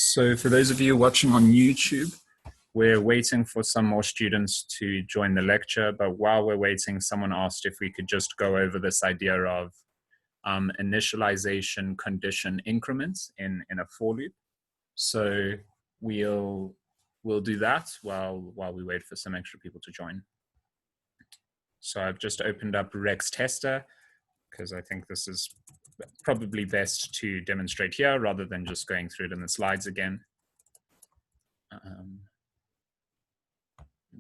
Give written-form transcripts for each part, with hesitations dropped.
So for those of you watching on YouTube, we're waiting for some more students to join the lecture, but while we're waiting, someone asked if we could just go over this idea of initialization condition increments in a for loop. So we'll do that while we wait for some extra people to join. So I've just opened up Rex Tester because I think this is probably best to demonstrate here rather than just going through it in the slides again. Let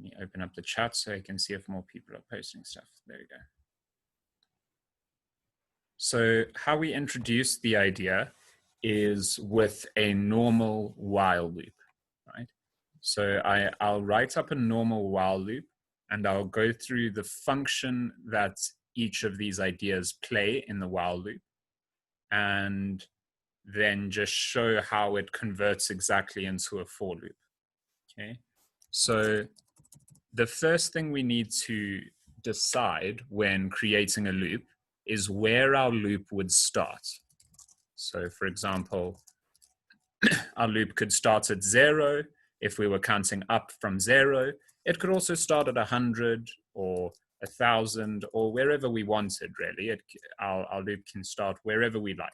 me open up the chat so I can see if more people are posting stuff. There we go. So how we introduce the idea is with a normal while loop, right? So I'll write up a normal while loop and I'll go through the function that each of these ideas play in the while loop and then just show how it converts exactly into a for loop, okay? So the first thing we need to decide when creating a loop is where our loop would start. So for example, our loop could start at 0 if we were counting up from 0. It could also start at 100 or 1,000 or wherever we wanted, really. Our loop can start wherever we like.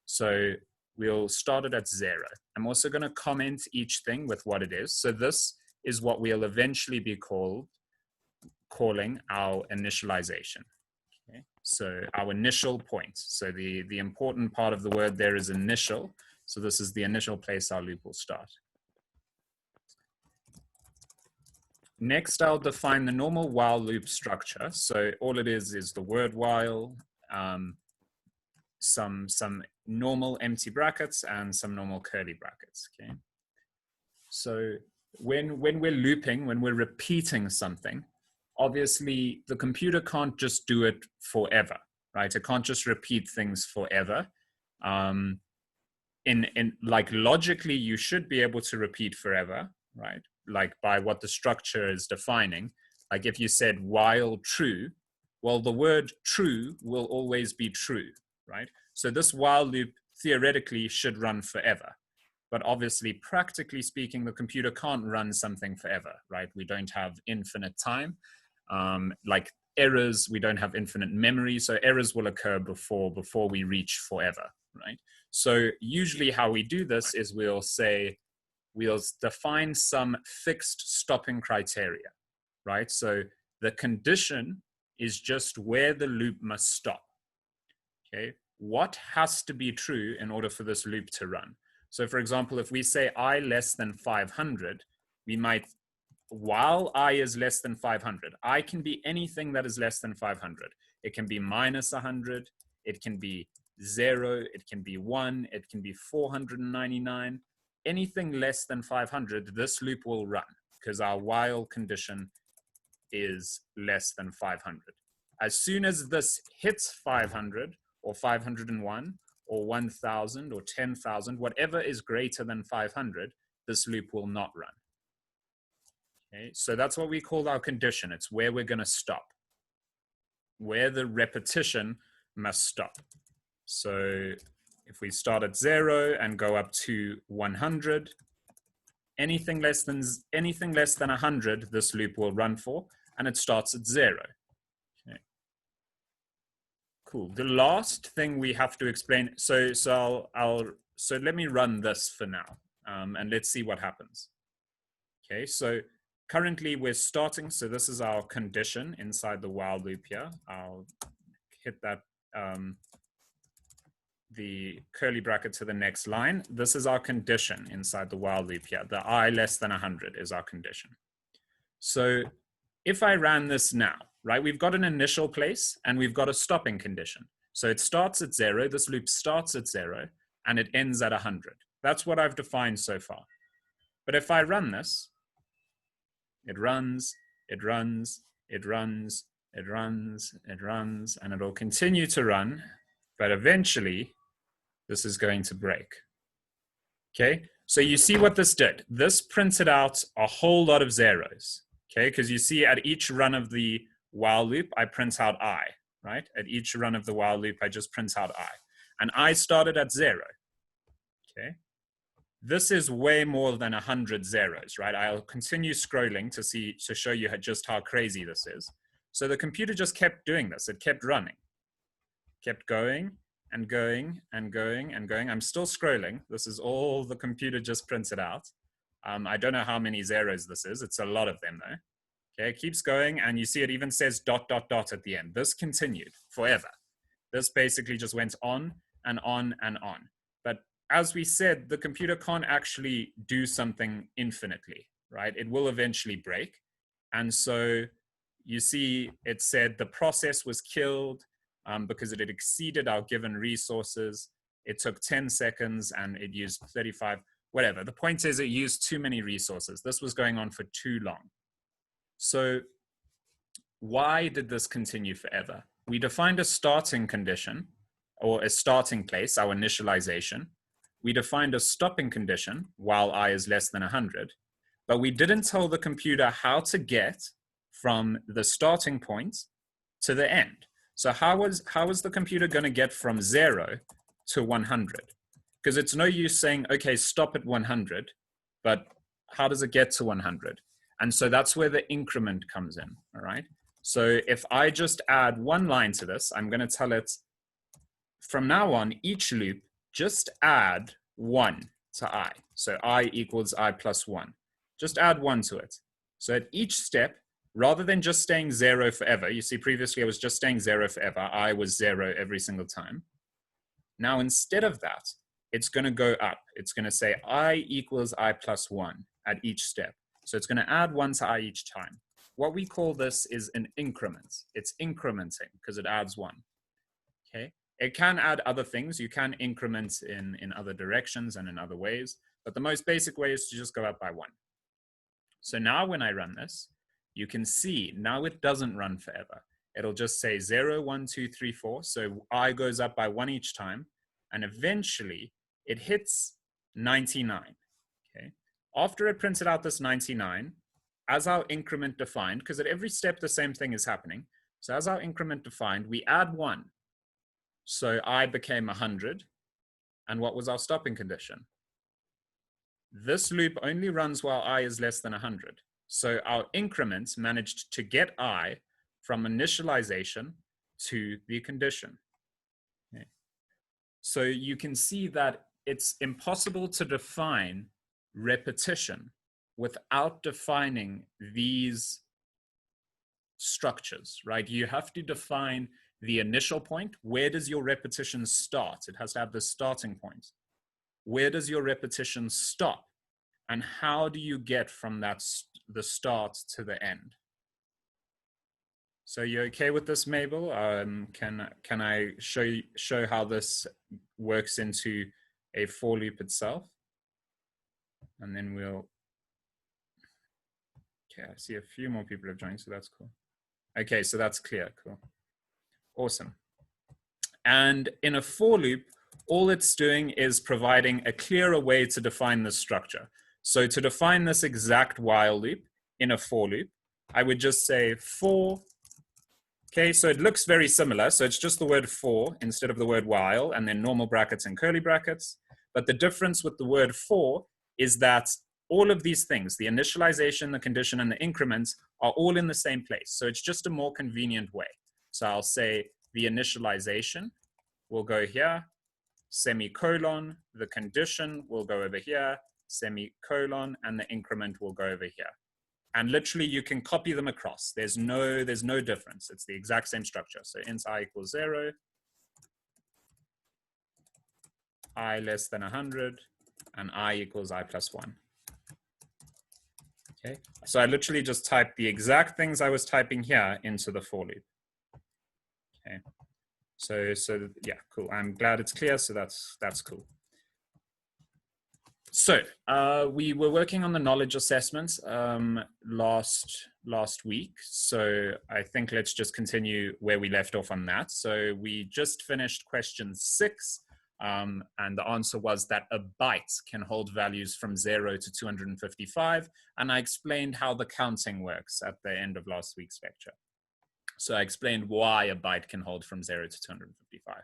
So we'll start it at 0. I'm also going to comment each thing with what it is. So this is what we'll eventually be calling our initialization. Okay? So our initial point. So the important part of the word there is initial. So this is the initial place our loop will start. Next, I'll define the normal while loop structure. So all it is the word while, some normal empty brackets and some normal curly brackets, okay? So when we're looping, when we're repeating something, obviously the computer can't just do it forever, right? It can't just repeat things forever. Like logically, you should be able to repeat forever, right? Like by what the structure is defining. Like if you said while true, well, the word true will always be true, right? So this while loop theoretically should run forever. But obviously, practically speaking, the computer can't run something forever, right? We don't have infinite time. Like errors, we don't have infinite memory. So errors will occur before we reach forever, right? So usually how we do this is we'll define some fixed stopping criteria, right? So the condition is just where the loop must stop, okay? What has to be true in order for this loop to run? So for example, if we say I less than 500, we might, while I is less than 500, I can be anything that is less than 500. It can be minus 100, it can be 0, it can be 1, it can be 499. Anything less than 500, this loop will run because our while condition is less than 500. As soon as this hits 500 or 501 or 1,000 or 10,000, whatever is greater than 500, this loop will not run. Okay, so that's what we call our condition. It's where we're going to stop, where the repetition must stop. So if we start at 0 and go up to 100, anything less than 100, this loop will run for, and it starts at 0. Okay. Cool. The last thing we have to explain. So let me run this for now, and let's see what happens. Okay. So currently we're starting. So this is our condition inside the while loop here. I'll hit that. The curly bracket to the next line. This is our condition inside the while loop here. The I less than 100 is our condition. So if I ran this now, right, we've got an initial place and we've got a stopping condition. So it starts at 0, this loop starts at 0, and it ends at 100. That's what I've defined so far. But if I run this, it runs, it runs, it runs, it runs, it runs, and it'll continue to run, but eventually, this is going to break. Okay, so you see what this did. This printed out a whole lot of zeros, okay, because you see at each run of the while loop, I print out I, right? At each run of the while loop, I just print out I. And I started at 0, okay? this is way more than 100 zeros, right? I'll continue scrolling to show you just how crazy this is. So the computer just kept doing this. It kept running, kept going and going and going and going. I'm still scrolling. This is all the computer just printed out. I don't know how many zeros this is. It's a lot of them though. Okay, it keeps going, and you see it even says dot, dot, dot at the end. This continued forever. This basically just went on and on and on. But as we said, the computer can't actually do something infinitely, right? It will eventually break. And so you see it said the process was killed because it had exceeded our given resources. It took 10 seconds and it used 35, whatever. The point is it used too many resources. This was going on for too long. So why did this continue forever? We defined a starting condition or a starting place, our initialization. We defined a stopping condition while I is less than 100, but we didn't tell the computer how to get from the starting point to the end. So how was the computer going to get from 0 to 100? Because it's no use saying, okay, stop at 100, but how does it get to 100? And so that's where the increment comes in, all right? So if I just add one line to this, I'm going to tell it from now on, each loop, just add 1 to I. So I equals I plus 1. Just add 1 to it. So at each step, rather than just staying 0 forever, you see previously I was just staying 0 forever. I was 0 every single time. Now instead of that, it's going to go up. It's going to say I equals I plus 1 at each step. So it's going to add 1 to I each time. What we call this is an increment. It's incrementing because it adds 1. Okay. It can add other things. You can increment in other directions and in other ways, but the most basic way is to just go up by 1. So now when I run this, you can see now it doesn't run forever. It'll just say 0, 1, 2, 3, 4. So I goes up by 1 each time, and eventually it hits 99. Okay. After it printed out this 99, as our increment defined, because at every step the same thing is happening. So as our increment defined, we add 1. So I became 100. And what was our stopping condition? This loop only runs while I is less than 100. So our increment managed to get I from initialization to the condition. Okay. So you can see that it's impossible to define repetition without defining these structures, right? You have to define the initial point. Where does your repetition start? It has to have the starting point. Where does your repetition stop? And how do you get from that the start to the end? So you okay with this, Mabel? Can I show how this works into a for loop itself? And then we'll. Okay, I see a few more people have joined, so that's cool. Okay, so that's clear. Cool. Awesome. And in a for loop, all it's doing is providing a clearer way to define the structure. So to define this exact while loop in a for loop, I would just say for. Okay, so it looks very similar. So it's just the word for instead of the word while, and then normal brackets and curly brackets. But the difference with the word for is that all of these things, the initialization, the condition, and the increments, are all in the same place. So it's just a more convenient way. So I'll say the initialization will go here, semicolon, the condition will go over here, semicolon, and the increment will go over here. And literally you can copy them across. There's no difference. It's the exact same structure. So int I equals 0, I less than 100, and I equals I plus 1. Okay, so I literally just typed the exact things I was typing here into the for loop. Okay, so yeah, cool. I'm glad it's clear. So that's cool. So we were working on the knowledge assessment last week. So I think let's just continue where we left off on that. So we just finished question 6. And the answer was that a byte can hold values from 0 to 255. And I explained how the counting works at the end of last week's lecture. So I explained why a byte can hold from 0 to 255.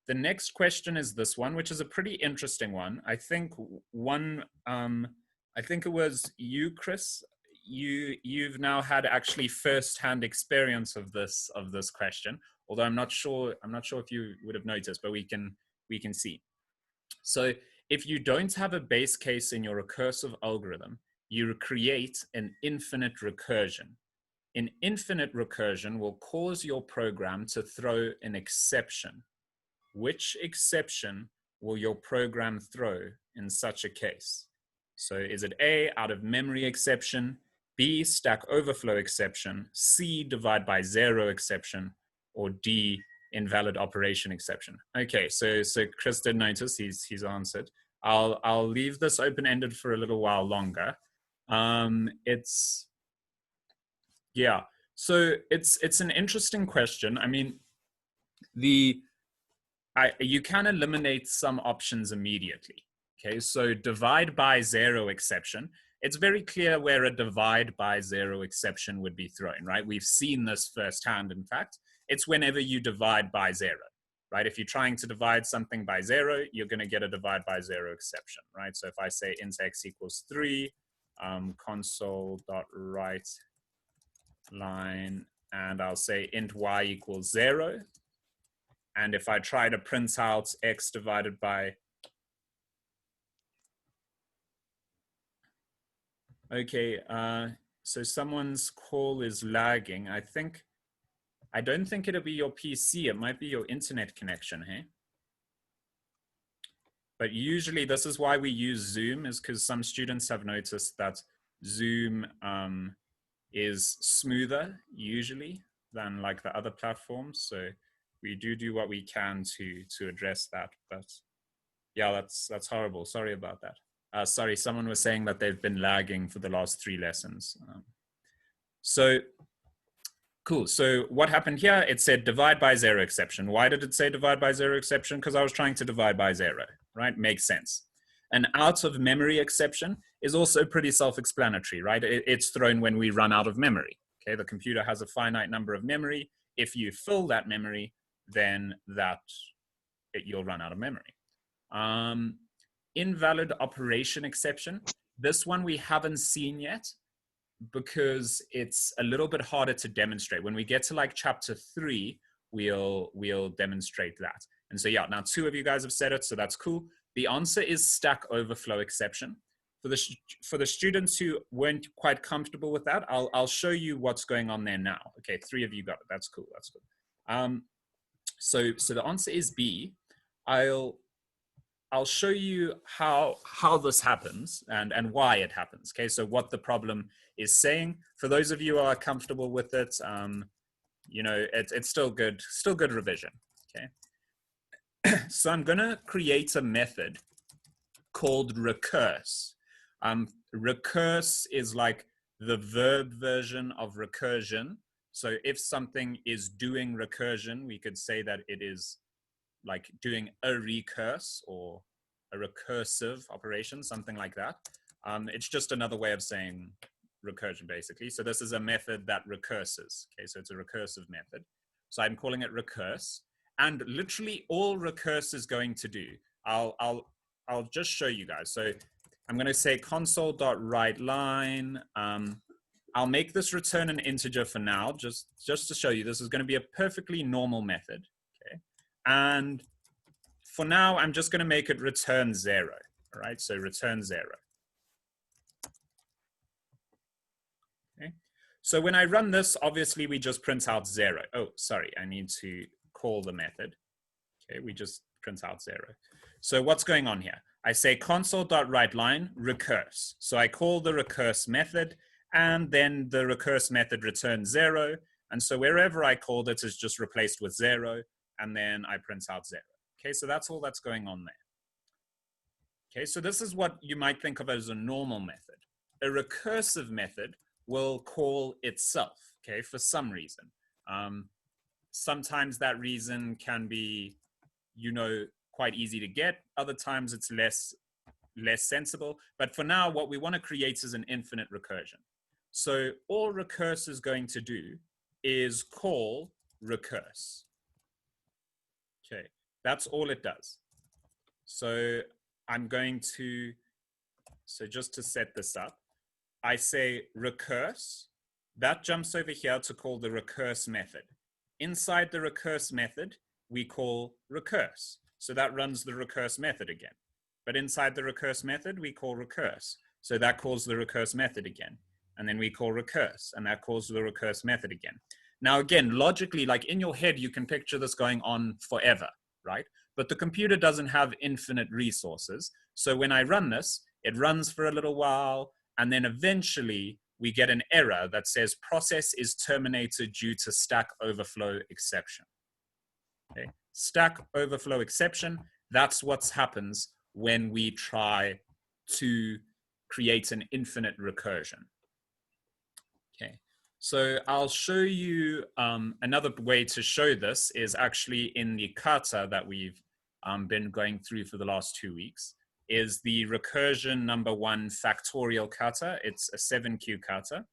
the next question is this one, which is a pretty interesting one. I think I think it was you, Chris. You've now had actually first-hand experience of this question. Although I'm not sure if you would have noticed, but we can see. So if you don't have a base case in your recursive algorithm, you create an infinite recursion. An infinite recursion will cause your program to throw an exception. Which exception will your program throw in such a case? So is it A, out of memory exception, B, stack overflow exception, C, divide by zero exception, or D, invalid operation exception? Okay, so Chris did notice, he's answered. I'll leave this open-ended for a little while longer. Yeah, so it's an interesting question. I mean, you can eliminate some options immediately. Okay, so divide by zero exception. It's very clear where a divide by zero exception would be thrown, right? We've seen this firsthand, in fact. It's whenever you divide by zero, right? If you're trying to divide something by zero, you're going to get a divide by zero exception, right? So if I say int x equals 3, console.write line, and I'll say int y equals 0, and if I try to print out x divided by, okay, so someone's call is lagging. I don't think it'll be your PC. It might be your internet connection, hey? But usually this is why we use Zoom, is because some students have noticed that Zoom is smoother usually than like the other platforms. So we do what we can to address that. But yeah, that's horrible. Sorry about that. Sorry, someone was saying that they've been lagging for the last 3 lessons. So cool. So what happened here? It said divide by zero exception. Why did it say divide by zero exception? Because I was trying to divide by zero, right? Makes sense. An out of memory exception is also pretty self-explanatory, right? It's thrown when we run out of memory. Okay, the computer has a finite number of memory. If you fill that memory, then you'll run out of memory. Invalid operation exception. This one we haven't seen yet because it's a little bit harder to demonstrate. When we get to like chapter 3, we'll demonstrate that. And so yeah, now 2 of you guys have said it, so that's cool. The answer is stack overflow exception. For the students who weren't quite comfortable with that, I'll show you what's going on there now. Okay, 3 of you got it. That's cool. That's cool. So the answer is B. I'll show you how this happens and why it happens. Okay, so what the problem is saying. For those of you who are comfortable with it, you know, it's still good revision. Okay. So I'm gonna create a method called recurse. Recurse is like the verb version of recursion. So if something is doing recursion, we could say that it is like doing a recurse or a recursive operation, something like that. It's just another way of saying recursion, basically. So this is a method that recurses. Okay, so it's a recursive method. So I'm calling it recurse. And literally all recurse is going to do, I'll just show you guys. So I'm going to say console.writeLine. I'll make this return an integer for now, just to show you. This is going to be a perfectly normal method. Okay, and for now, I'm just going to make it return 0. All right, so return 0. Okay, so when I run this, obviously we just print out 0. Oh, sorry, I need to call the method. Okay, we just print out 0. So what's going on here? I say console.writeLine recurse. So I call the recurse method, and then the recurse method returns 0. And so wherever I called it is just replaced with 0, and then I print out 0. Okay, so that's all that's going on there. Okay, so this is what you might think of as a normal method. A recursive method will call itself, okay, for some reason. Sometimes that reason can be, you know, quite easy to get. Other times it's less sensible. But for now, what we want to create is an infinite recursion. So all recurse is going to do is call recurse. Okay, That's all it does. So I'm going to, so just to set this up, I say recurse. That jumps over here to call the recurse method. Inside the recurse method, we call recurse. So that runs the recurse method again. But inside the recurse method, we call recurse. So that calls the recurse method again. And then we call recurse, and that calls the recurse method again. Now, again, logically, like in your head, you can picture this going on forever, right? But the computer doesn't have infinite resources. So when I run this, it runs for a little while, and then eventually we get an error that says process is terminated due to Stack Overflow exception. Okay. Stack Overflow exception, that's what happens when we try to create an infinite recursion. Okay, so I'll show you another way to show this is actually in the kata that we've been going through for the last 2 weeks, is the recursion #1 factorial kata. It's a 7Q kata.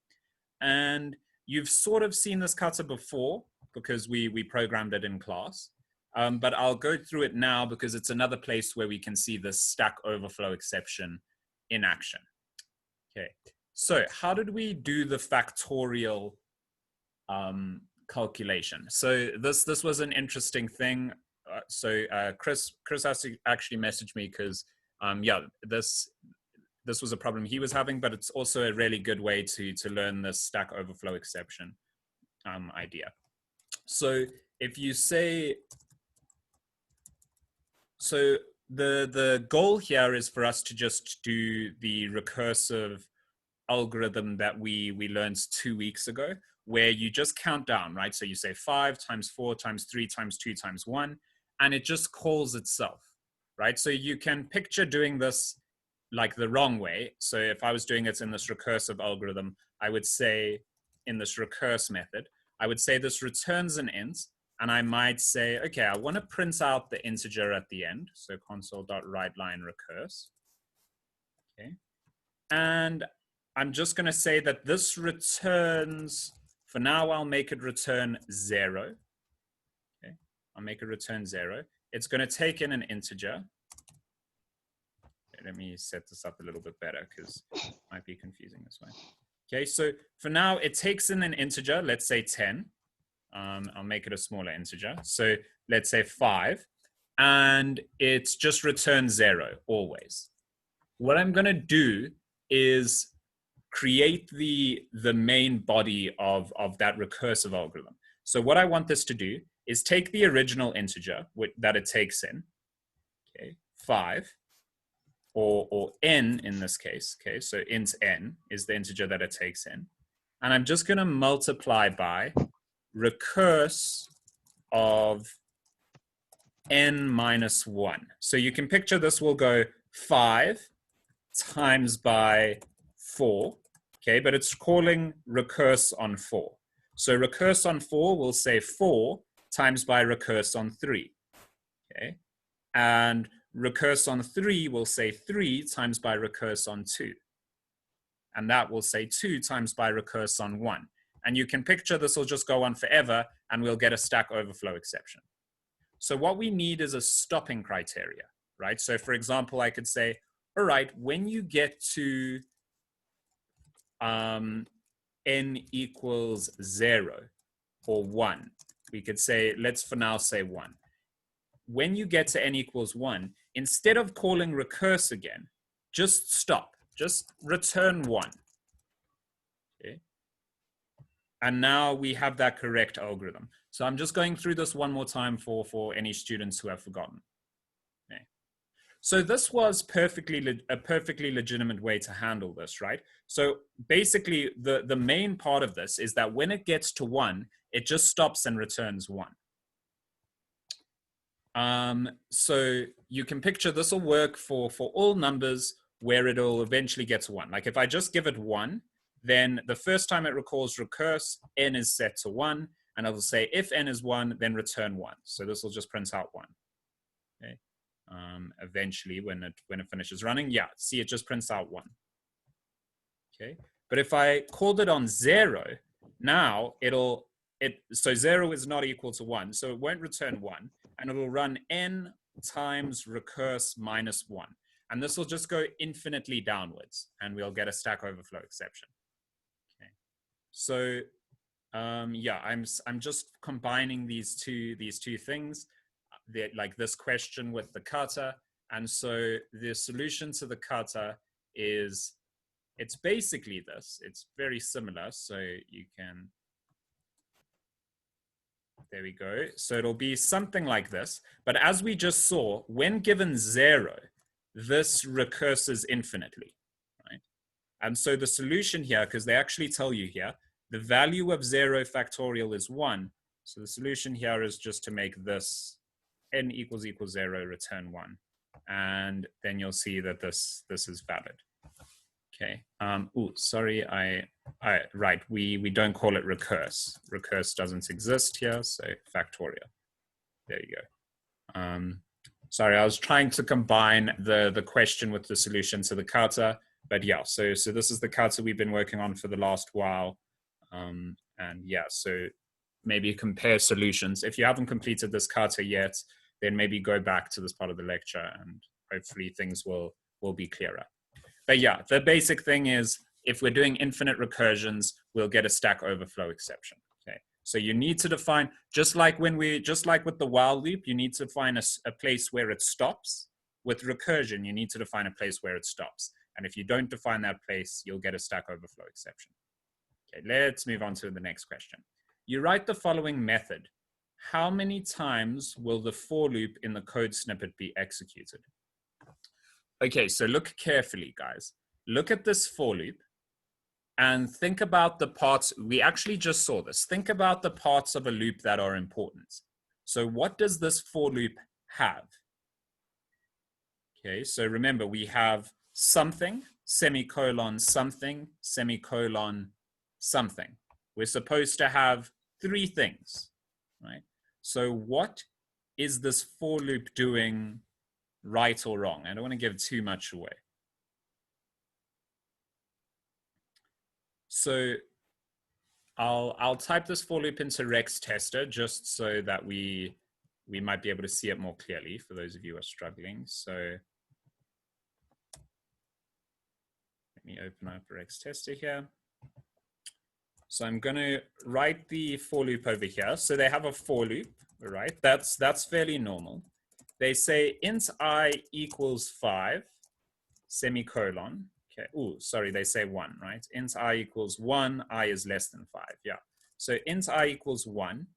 And you've sort of seen this kata before because we programmed it in class. But I'll go through it now because it's another place where we can see the Stack Overflow exception in action. Okay, so how did we do the factorial calculation? So this was an interesting thing. Chris actually messaged me because yeah, this was a problem he was having, but it's also a really good way to learn the Stack Overflow exception idea. So if you say, so the goal here is for us to just do the recursive algorithm that we learned 2 weeks ago, where you just count down, right? So you say 5 times 4 times 3 times 2 times 1, and it just calls itself, right? So you can picture doing this like the wrong way. So if I was doing it in this recursive algorithm, I would say in this recurse method, I would say this returns an int, and I might say, okay, I want to print out the integer at the end. So console.writeLine recurse. Okay. And I'm just going to say that this returns, for now, I'll make it return 0. Okay. I'll make it return 0. It's going to take in an integer. Okay, let me set this up a little bit better because it might be confusing this way. Okay, so for now, it takes in an integer, let's say 10. I'll make it a smaller integer. So let's say 5. And it's just return 0 always. What I'm going to do is create the main body of that recursive algorithm. So what I want this to do is take the original integer that it takes in, okay, 5, or n in this case, okay, so int n is the integer that it takes in. And I'm just going to multiply by recurse of n minus 1. So you can picture this will go 5 times by 4, okay, but it's calling recurse on 4. So recurse on 4 will say 4 times by recurse on 3, okay, and recurse on 3 will say 3 times by recurse on 2, and that will say 2 times by recurse on 1. And you can picture this will just go on forever, and we'll get a Stack Overflow exception. So what we need is a stopping criteria, right? So for example, I could say, all right, when you get to n equals 0 or 1, we could say, let's for now say 1. When you get to n equals 1, instead of calling recurse again, just stop, just return 1. Okay. And now we have that correct algorithm. So I'm just going through this one more time for any students who have forgotten. Okay. So this was a perfectly legitimate way to handle this, right? So basically, the main part of this is that when it gets to 1, it just stops and returns 1. So you can picture this will work for all numbers where it'll eventually get to 1. Like if I just give it 1, then the first time it recalls recurse, n is set to 1, and I will say if n is 1, then return 1. So this will just print out 1. Okay. Eventually, when it finishes running, yeah, see, it just prints out 1. Okay, but if I called it on 0, now so 0 is not equal to 1, so it won't return 1. and it will run n times recurse minus 1. And this will just go infinitely downwards, and we'll get a Stack Overflow exception. Okay. So yeah, I'm just combining these two things, like this question with the kata. And so the solution to the kata is, it's basically this. It's very similar. So you can, there we go. So it'll be something like this. But as we just saw, when given 0, this recurses infinitely, right? And so the solution here, because they actually tell you here, the value of 0 factorial is 1. So the solution here is just to make this n equals 0 return 1. And then you'll see that this is valid. Okay. Oh, sorry. Right. We don't call it recurse. Recurse doesn't exist here. So factorial. There you go. Sorry, I was trying to combine the question with the solution to the kata. But yeah, so this is the kata we've been working on for the last while. And yeah, so maybe compare solutions. If you haven't completed this kata yet, then maybe go back to this part of the lecture and hopefully things will be clearer. But yeah, the basic thing is, if we're doing infinite recursions, we'll get a Stack Overflow exception. Okay, so you need to define, just like with the while loop, you need to find a place where it stops. With recursion, you need to define a place where it stops. And if you don't define that place, you'll get a Stack Overflow exception. Okay, let's move on to the next question. You write the following method. How many times will the for loop in the code snippet be executed? Okay, so look carefully, guys. Look at this for loop and think about the parts. We actually just saw this. Think about the parts of a loop that are important. So what does this for loop have? Okay, so remember, we have something, semicolon, something, semicolon, something. We're supposed to have 3 things, right? So what is this for loop doing, right or wrong? I don't want to give too much away. So I'll type this for loop into Rex Tester just so that we might be able to see it more clearly for those of you who are struggling. So let me open up Rex Tester here. So I'm going to write the for loop over here. So they have a for loop, right? That's fairly normal. They say int I equals 5, semicolon. Okay. Oh, sorry, they say 1, right? Int I equals 1, I is less than 5. Yeah. So int I equals 1.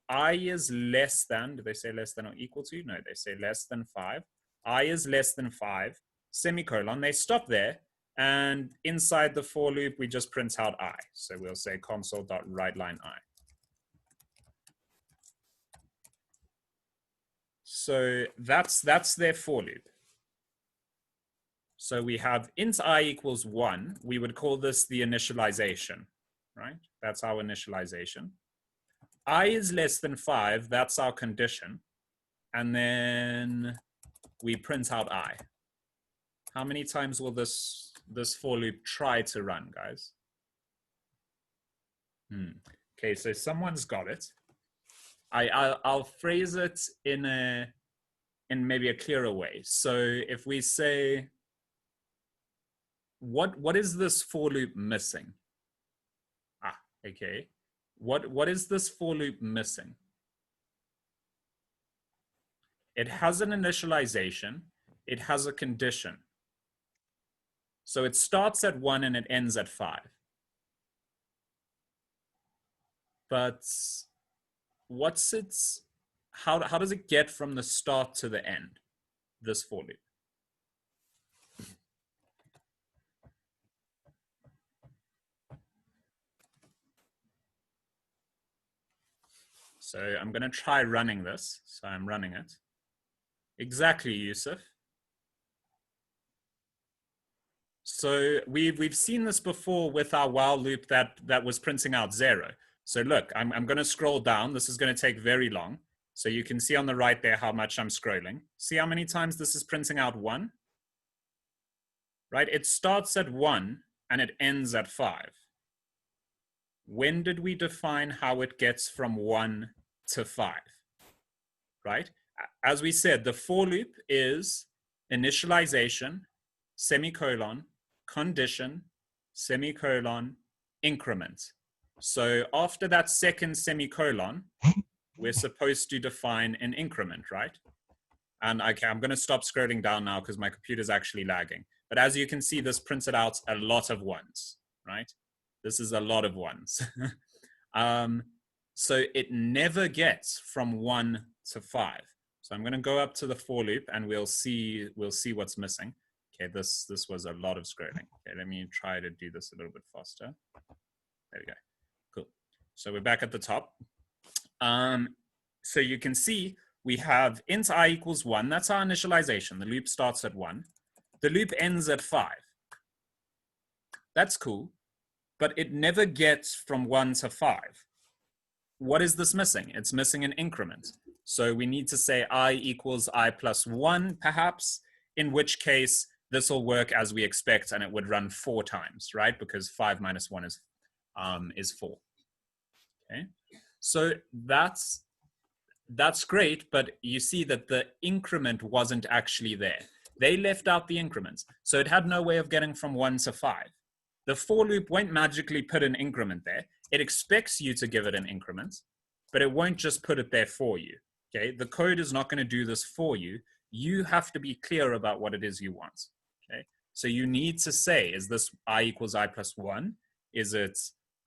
I is less than, do they say less than or equal to? No, they say less than 5. I is less than 5, semicolon. They stop there. And inside the for loop, we just print out I. So we'll say console.writeLine I. So that's their for loop. So we have int I equals 1. We would call this the initialization, right? That's our initialization. I is less than 5. That's our condition. And then we print out I. How many times will this for loop try to run, guys? Okay, so someone's got it. I'll phrase it in maybe a clearer way. So if we say, what is this for loop missing? Okay. What is this for loop missing? It has an initialization. It has a condition. So it starts at 1 and it ends at 5. But what's its, how does it get from the start to the end, this for loop? So I'm going to try running this. So I'm running it. Exactly, Yusuf. So we've seen this before with our while loop that was printing out 0. So look, I'm going to scroll down. This is going to take very long. So you can see on the right there how much I'm scrolling. See how many times this is printing out 1? Right? It starts at 1 and it ends at 5. When did we define how it gets from 1 to 5? Right? as we said, the for loop is initialization, semicolon, condition, semicolon, increment. So after that second semicolon, we're supposed to define an increment, right? And okay, I'm going to stop scrolling down now because my computer's actually lagging. But as you can see, this printed out a lot of ones, right? This is a lot of ones. So it never gets from 1 to 5. So I'm going to go up to the for loop and we'll see what's missing. Okay, this was a lot of scrolling. Okay, let me try to do this a little bit faster. There we go. Cool. So we're back at the top. So you can see we have int I equals 1. That's our initialization. The loop starts at 1. The loop ends at 5. That's cool, but it never gets from 1 to 5. What is this missing? It's missing an increment. So we need to say I equals I plus 1, perhaps, in which case this will work as we expect and it would run 4 times, right? Because 5 minus 1 is 4. Okay, so that's great, but you see that the increment wasn't actually there. They left out the increments, so it had no way of getting from 1 to 5. The for loop won't magically put an increment there. It expects you to give it an increment, but it won't just put it there for you. Okay, the code is not going to do this for you. You have to be clear about what it is you want. Okay, so you need to say, is this I equals I plus 1? Is it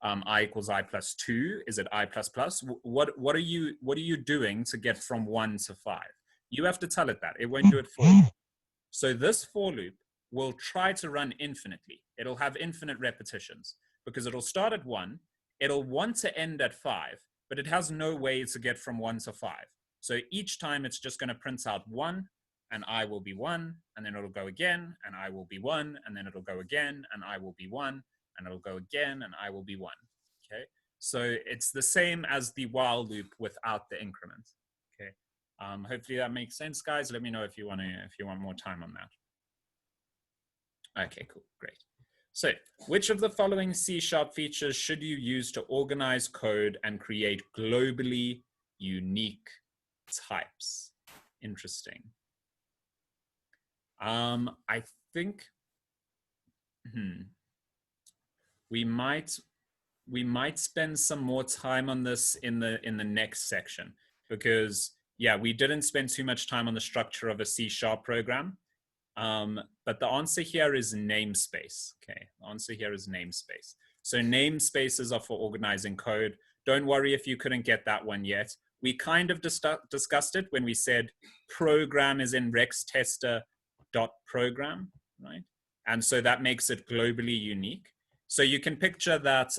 I equals I plus 2? Is it I plus plus? What are you doing to get from 1 to 5? You have to tell it that. It won't do it for you. So this for loop will try to run infinitely. It'll have infinite repetitions because it'll start at 1. It'll want to end at 5, but it has no way to get from 1 to 5. So each time it's just going to print out 1 and I will be 1, and then it'll go again and I will be 1, and then it'll go again and I will be 1, and it'll go again and I will be 1. Okay, so it's the same as the while loop without the increment. Okay, hopefully that makes sense, guys. Let me know if you want more time on that. Okay, cool, great. So which of the following C# features should you use to organize code and create globally unique types? Interesting. I think we might spend some more time on this in the next section, because yeah, we didn't spend too much time on the structure of a C# program. But the answer here is namespace. Okay, the answer here is namespace. So namespaces are for organizing code. Don't worry if you couldn't get that one yet. We kind of discussed it when we said program is in rextester.program, right? And so that makes it globally unique. So you can picture that,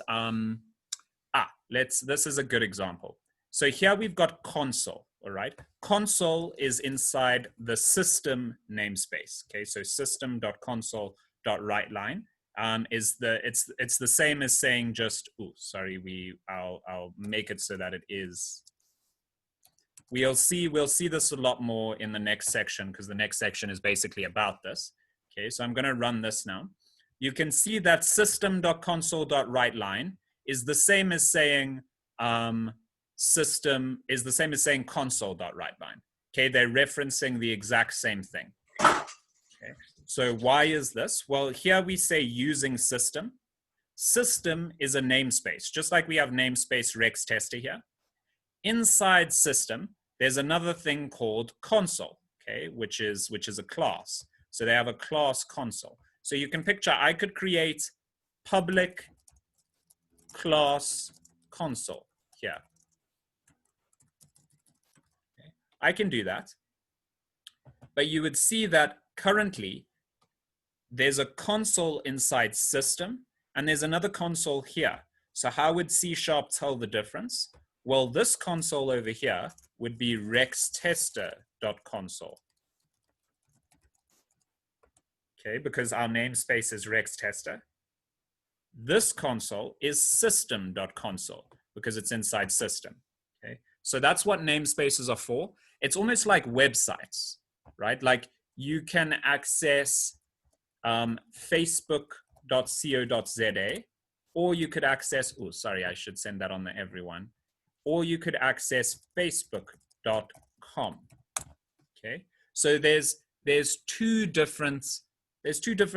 this is a good example. So here we've got console, all right? Console is inside the system namespace, okay? So system.console.writeLine it's the same as saying just, I'll make it so that it is. We'll see this a lot more in the next section, because the next section is basically about this. Okay, so I'm going to run this now. You can see that system.console.writeLine is the same as saying console.writeLine. Okay, they're referencing the exact same thing. Okay, so why is this? Well, here we say using system. System is a namespace, just like we have namespace rextester here. Inside system, there's another thing called console, okay, which is a class. So they have a class console. So you can picture, I could create public class console here. Okay. I can do that. But you would see that currently there's a console inside system and there's another console here. So how would C# tell the difference? Well, this console over here would be rextester.console. Okay, because our namespace is rextester. This console is system.console because it's inside system. Okay, so that's what namespaces are for. It's almost like websites, right? Like you can access facebook.co.za, or you could access, I should send that on to everyone. Or you could access facebook.com. Okay, so there's two different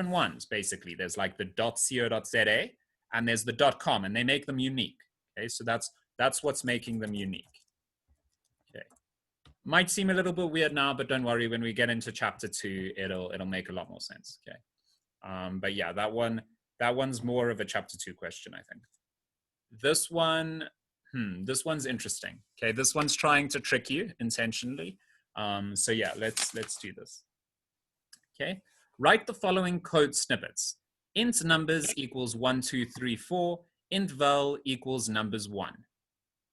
ones basically. There's like the .co.za and there's the .com, and they make them unique. Okay, so that's what's making them unique. Okay, might seem a little bit weird now, but don't worry. When we get into chapter 2, it'll make a lot more sense. Okay, but yeah, that one's more of a chapter 2 question, I think. This one, this one's interesting. Okay, this one's trying to trick you intentionally. So yeah, let's do this. Okay, write the following code snippets. Int numbers equals 1, 2, 3, 4. Int val equals numbers 1.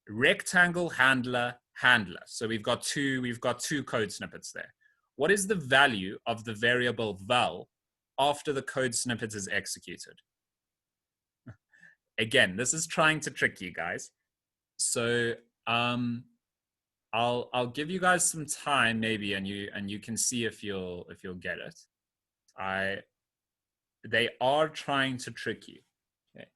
Rectangle handler handler. So we've got two code snippets there. What is the value of the variable val after the code snippet is executed? Again, this is trying to trick you guys. So I'll give you guys some time maybe, and you can see if you'll get it. They are trying to trick you. Okay.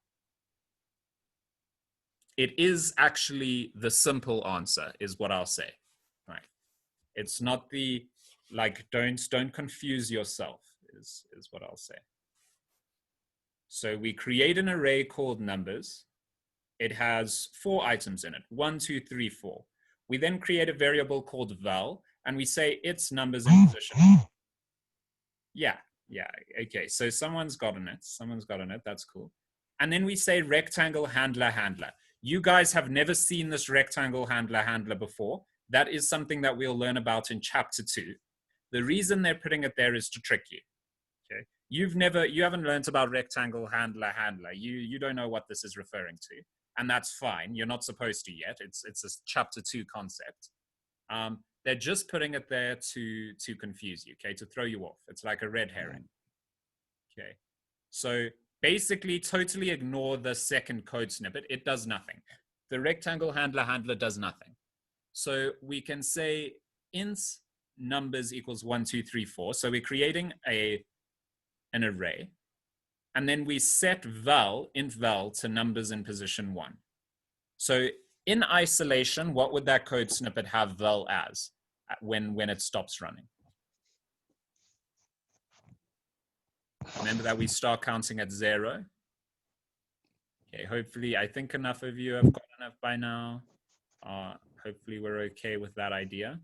It is actually the simple answer, is what I'll say. Right. It's not the like don't confuse yourself, is what I'll say. So we create an array called numbers. It has 4 items in it, 1, 2, 3, 4. We then create a variable called val, and we say its numbers in position. Yeah, okay. So someone's gotten it. That's cool. And then we say rectangle handler handler. You guys have never seen this rectangle handler before. That is something that we'll learn about in chapter 2. The reason they're putting it there is to trick you. Okay. You haven't learned about rectangle handler handler. You don't know what this is referring to. And that's fine. You're not supposed to yet. It's a chapter 2 concept. They're just putting it there to confuse you, okay, to throw you off. It's like a red herring. Okay, so basically totally ignore the second code snippet. It does nothing. The rectangle handler does nothing. So we can say int numbers equals 1, 2, 3, 4. So we're creating an array. And then we set int val to numbers in position 1. So in isolation, what would that code snippet have val as when it stops running? Remember that we start counting at 0. Okay, hopefully, I think enough of you have got enough by now. Hopefully we're okay with that idea.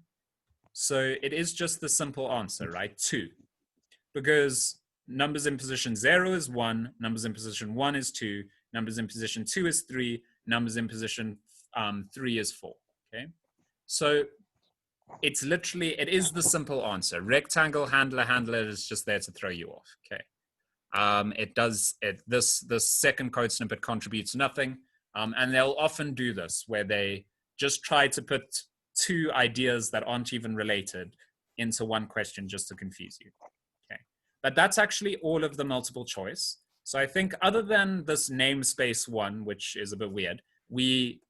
So it is just the simple answer, right? 2. Because numbers in position 0 is 1, numbers in position 1 is 2, numbers in position 2 is 3, numbers in position 3 is 4, okay? So it is the simple answer. Rectangle handler is just there to throw you off, okay? This second code snippet contributes nothing, and they'll often do this where they just try to put 2 ideas that aren't even related into one question just to confuse you. Okay, but that's actually all of the multiple choice. So I think other than this namespace one, which is a bit weird, the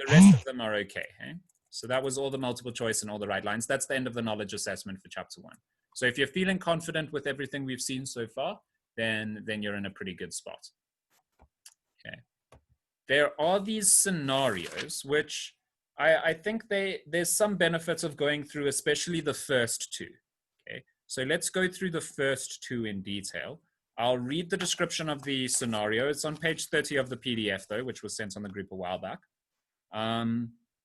rest of them are okay. Eh? So that was all the multiple choice and all the right lines. That's the end of the knowledge assessment for chapter 1. So if you're feeling confident with everything we've seen so far, then you're in a pretty good spot. Okay. There are these scenarios, which I think there's some benefits of going through, especially the first 2. Okay. So let's go through the first 2 in detail. I'll read the description of the scenario. It's on page 30 of the PDF, though, which was sent on the group a while back.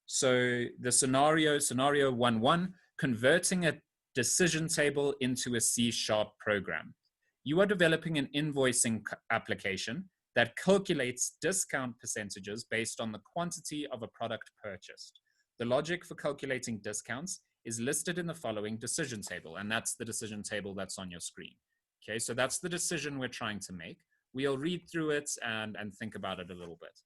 So the scenario 1.1, converting a decision table into a C# program. You are developing an invoicing application that calculates discount percentages based on the quantity of a product purchased. The logic for calculating discounts is listed in the following decision table, and that's the decision table that's on your screen. Okay, so that's the decision we're trying to make. We'll read through it and think about it a little bit.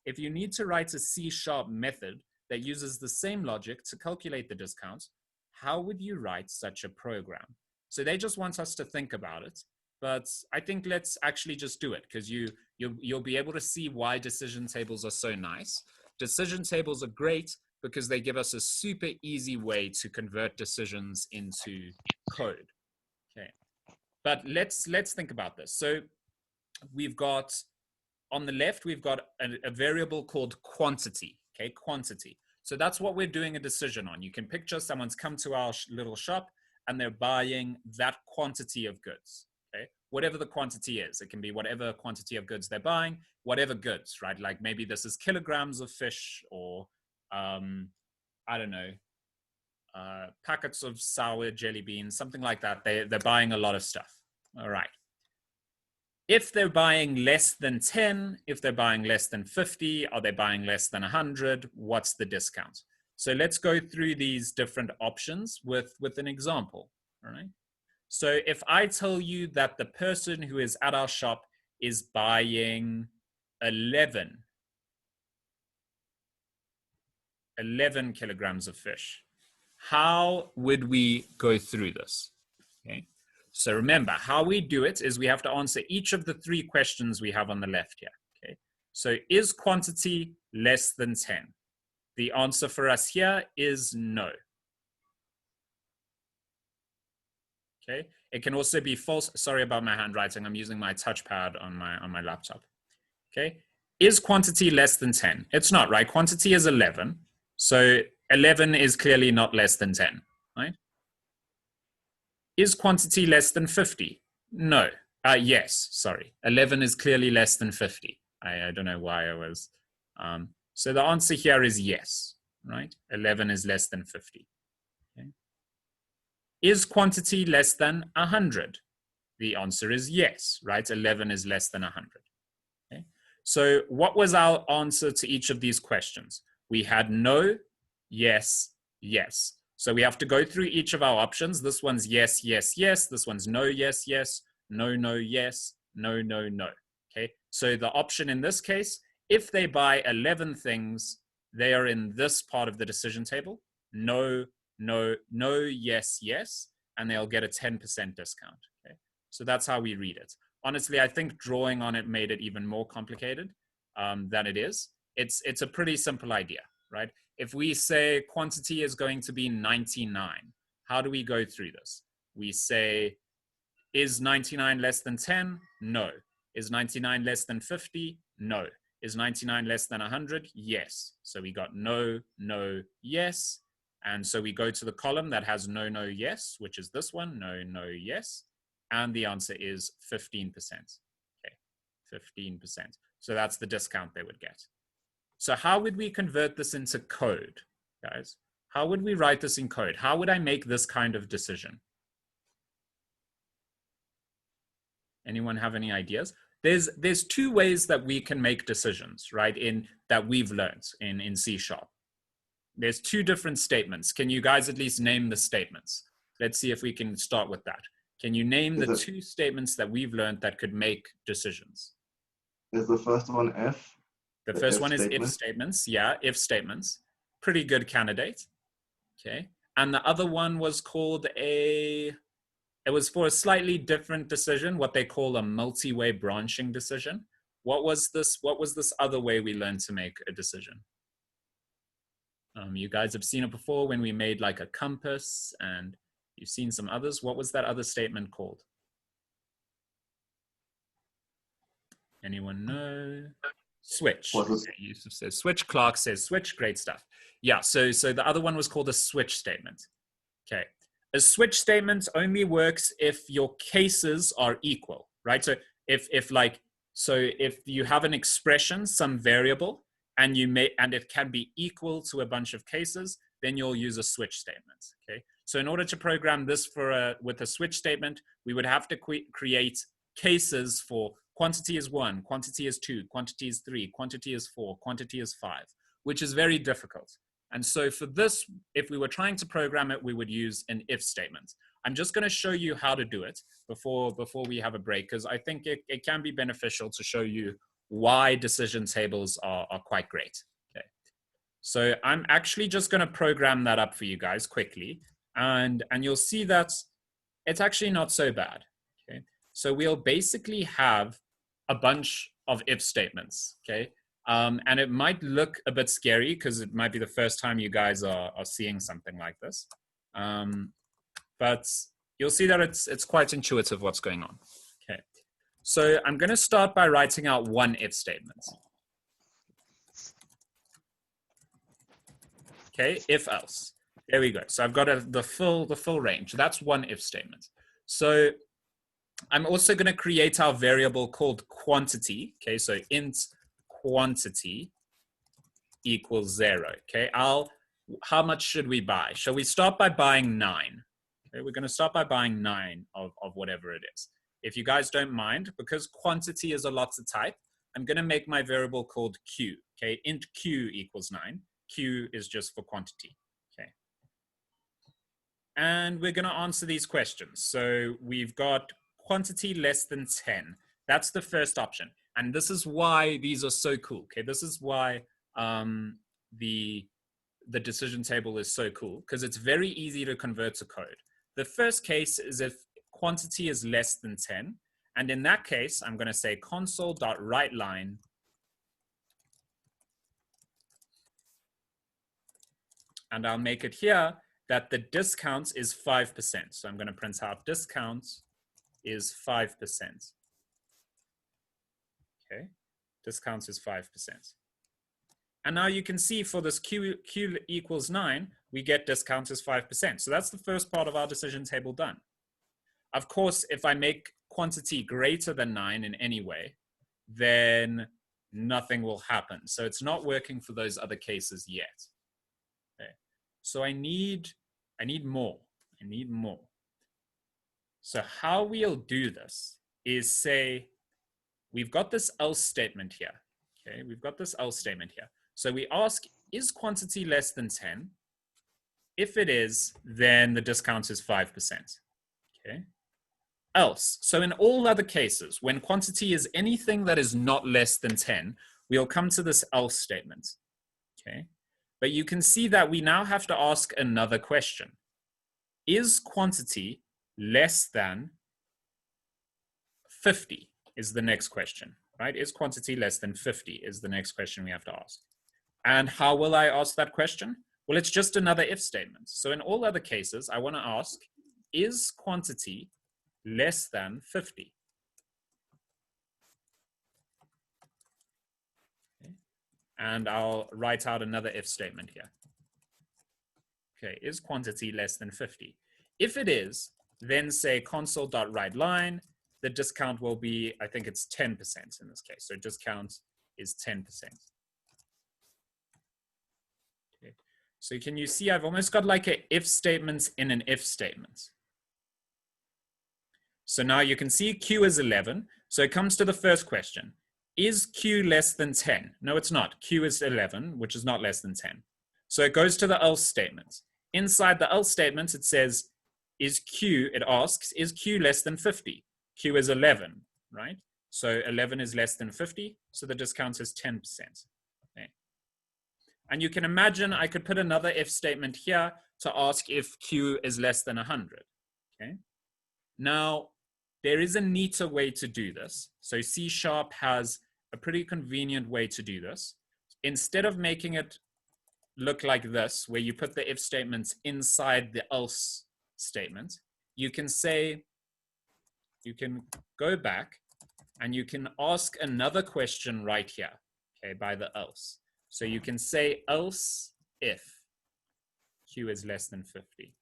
If you need to write a C# method that uses the same logic to calculate the discounts, how would you write such a program? So they just want us to think about it, but I think let's actually just do it, because you'll be able to see why decision tables are so nice. Decision tables are great because they give us a super easy way to convert decisions into code. Okay, but let's think about this. So we've got, on the left, we've got a variable called quantity, okay, quantity. So that's what we're doing a decision on. You can picture someone's come to our little shop and they're buying that quantity of goods, okay? Whatever the quantity is. It can be whatever quantity of goods they're buying, whatever goods, right? Like maybe this is kilograms of fish or, I don't know, packets of sour jelly beans, something like that. They're buying a lot of stuff, all right? If they're buying less than 10, if they're buying less than 50, are they buying less than 100? What's the discount? So let's go through these different options with an example, all right? So if I tell you that the person who is at our shop is buying 11 kilograms of fish, how would we go through this? Okay. So remember, how we do it is we have to answer each of the 3 questions we have on the left here. Okay. So is quantity less than 10? The answer for us here is no. Okay. It can also be false. Sorry about my handwriting. I'm using my touchpad on my laptop. Okay. Is quantity less than 10? It's not, right? Quantity is 11. So 11 is clearly not less than 10, right? Is quantity less than 50? No. Yes, sorry. 11 is clearly less than 50. I don't know why I was. So the answer here is yes, right? 11 is less than 50. Okay. Is quantity less than 100? The answer is yes, right? 11 is less than 100. Okay. So what was our answer to each of these questions? We had no, yes, yes. So we have to go through each of our options. This one's yes, yes, yes. This one's no, yes, yes. No, no, yes. No, no, no. Okay. So the option in this case, if they buy 11 things, they are in this part of the decision table. No, no, no, yes, yes. And they'll get a 10% discount. Okay. So that's how we read it. Honestly, I think drawing on it made it even more complicated than it is. It's a pretty simple idea, right? If we say quantity is going to be 99, how do we go through this? We say, is 99 less than 10? No. Is 99 less than 50? No. Is 99 less than 100? Yes. So we got no, no, yes. And so we go to the column that has no, no, yes, which is this one, no, no, yes. And the answer is 15%. Okay, 15%. So that's the discount they would get. So how would we convert this into code, guys? How would we write this in code? How would I make this kind of decision? Anyone have any ideas? There's 2 ways that we can make decisions, right? That we've learned in C#. There's 2 different statements. Can you guys at least name the statements? Let's see if we can start with that. Can you name the 2 statements that we've learned that could make decisions? Is the first one if? The first one is if statements. Yeah, if statements. Pretty good candidate. Okay. And the other one was called it was for a slightly different decision, what they call a multi-way branching decision. What was this other way we learned to make a decision? You guys have seen it before when we made like a compass, and you've seen some others. What was that other statement called? Anyone know? Switch. Yusuf says switch. Clark says switch. Great stuff. Yeah, so the other one was called a switch statement. Okay. A switch statement only works if your cases are equal, right? So if you have an expression, some variable, and it can be equal to a bunch of cases, then you'll use a switch statement. Okay. So in order to program this with a switch statement, we would have to create cases for quantity is 1, quantity is 2, quantity is 3, quantity is 4, quantity is 5, which is very difficult. And so for this, if we were trying to program it, we would use an if statement. I'm just going to show you how to do it before we have a break, because I think it can be beneficial to show you why decision tables are quite great. Okay. So I'm actually just going to program that up for you guys quickly, and you'll see that it's actually not so bad. Okay. So we'll basically have a bunch of if statements. Okay. And it might look a bit scary because it might be the first time you guys are seeing something like this. But you'll see that it's quite intuitive what's going on. Okay. So I'm going to start by writing out one if statement. Okay, if else. There we go. So I've got the full range. That's one if statement. So I'm also going to create our variable called quantity. Okay, so int quantity equals 0. Okay, how much should we buy? Shall we start by buying 9? Okay, we're going to start by buying 9 of whatever it is. If you guys don't mind, because quantity is a lot to type, I'm going to make my variable called q. Okay, int q equals 9. Q is just for quantity. Okay. And we're going to answer these questions. So we've got quantity less than 10. That's the first option. And this is why these are so cool. Okay, this is why the decision table is so cool, because it's very easy to convert to code. The first case is if quantity is less than 10. And in that case, I'm going to say console.writeLine and I'll make it here that the discount is 5%. So I'm going to print out discount is 5%. Okay, discount is 5%. And now you can see for this q equals 9, we get discount is 5%. So that's the first part of our decision table done. Of course, if I make quantity greater than 9 in any way, then nothing will happen. So it's not working for those other cases yet. Okay. So I need more. I need more. So how we'll do this is say, we've got this else statement here. Okay, we've got this else statement here. So we ask, is quantity less than 10? If it is, then the discount is 5%. Okay. Else, so in all other cases, when quantity is anything that is not less than 10, we'll come to this else statement. Okay. But you can see that we now have to ask another question. Is quantity less than 50 is the next question, right? Is quantity less than 50 is the next question we have to ask. And how will I ask that question? Well, it's just another if statement. So in all other cases, I want to ask, is quantity less than 50? Okay. And I'll write out another if statement here. Okay, is quantity less than 50? If it is, then say console.writeLine, the discount will be, I think it's 10% in this case. So discount is 10%. Okay. So can you see I've almost got like an if statement in an if statement. So now you can see Q is 11. So it comes to the first question. Is Q less than 10? No, it's not. Q is 11, which is not less than 10. So it goes to the else statement. Inside the else statement, it says, it asks, is Q less than 50? Q is 11, right? So 11 is less than 50, so the discount is 10%. Okay. And you can imagine I could put another if statement here to ask if Q is less than 100. Okay. Now, there is a neater way to do this. So C# has a pretty convenient way to do this. Instead of making it look like this, where you put the if statements inside the else statement, you can say, you can go back and you can ask another question right here, okay, by the else. So you can say else if Q is less than 50.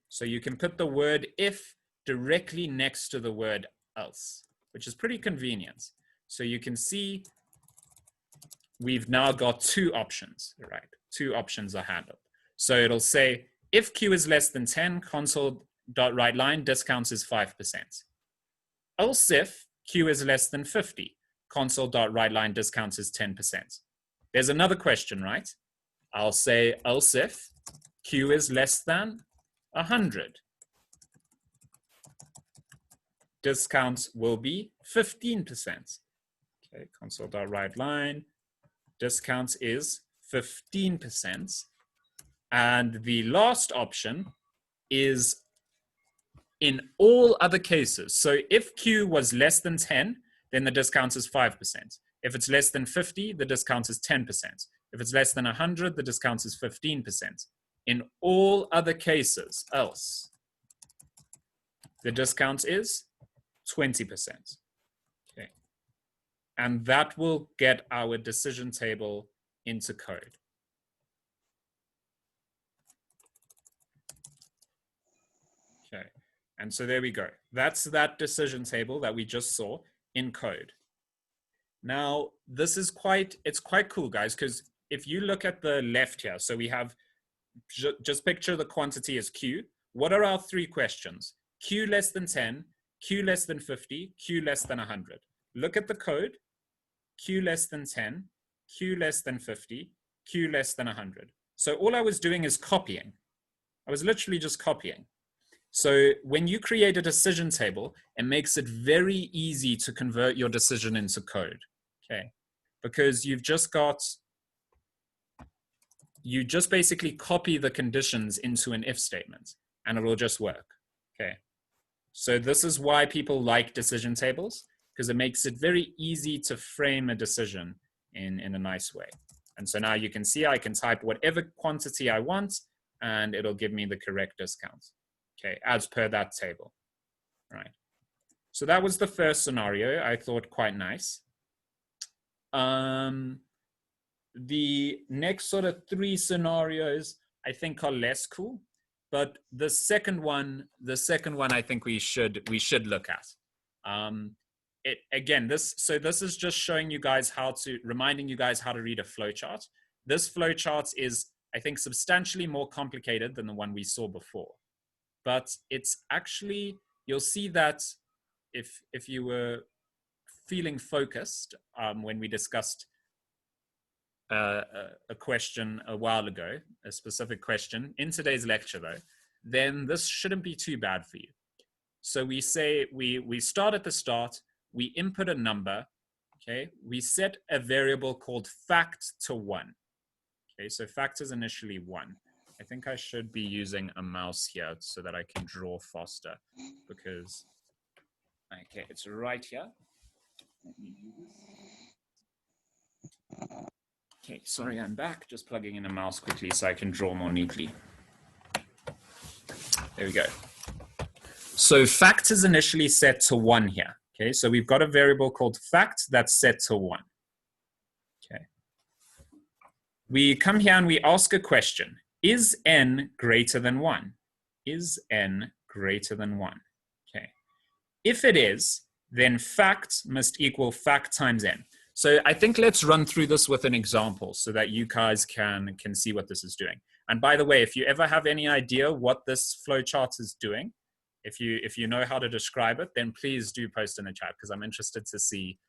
So you can put the word if directly next to the word else, which is pretty convenient. So you can see we've now got two options, right? Two options are handled. So it'll say, if Q is less than 10, console.writeLine discounts is 5%. Else if Q is less than 50, console.writeLine discounts is 10%. There's another question, right? I'll say else if Q is less than 100. Discounts will be 15%. Okay, console.writeLine discounts is 15%. And the last option is in all other cases. So if Q was less than 10, then the discount is 5%. If it's less than 50, the discount is 10%. If it's less than 100, the discount is 15%. In all other cases, else, the discount is 20%. Okay. and that will get our decision table into code. Okay, and so there we go. That's that decision table that we just saw in code. Now, this is it's quite cool, guys, because if you look at the left here, so we have, just picture the quantity as Q. What are our three questions? Q less than 10, Q less than 50, Q less than 100. Look at the code. Q less than 10, Q less than 50, Q less than 100. So all I was doing is copying. I was literally just copying. So when you create a decision table, it makes it very easy to convert your decision into code, okay? Because you just basically copy the conditions into an if statement and it will just work, okay? So this is why people like decision tables, because it makes it very easy to frame a decision in a nice way. And so now you can see I can type whatever quantity I want and it'll give me the correct discount, okay, as per that table, right? So that was the first scenario. I thought quite nice. The next sort of three scenarios I think are less cool, but the second one I think we should look at. This is just showing you guys reminding you guys how to read a flowchart. This flowchart is, I think, substantially more complicated than the one we saw before, but it's actually, you'll see that if you were feeling focused when we discussed a question a while ago, a specific question in today's lecture though, then this shouldn't be too bad for you. So we say, we start at the start, we input a number, okay? We set a variable called fact to 1. Okay, so fact is initially 1. I think I should be using a mouse here so that I can draw faster because, okay, it's right here. Let me do this. Okay, sorry, I'm back. Just plugging in a mouse quickly so I can draw more neatly. There we go. So fact is initially set to 1 here. Okay, so we've got a variable called fact that's set to 1. Okay. We come here and we ask a question. Is n greater than 1? Is n greater than 1? Okay. If it is, then fact must equal fact times n. So I think let's run through this with an example so that you guys can see what this is doing. And by the way, if you ever have any idea what this flowchart is doing, if you know how to describe it, then please do post in the chat because I'm interested to see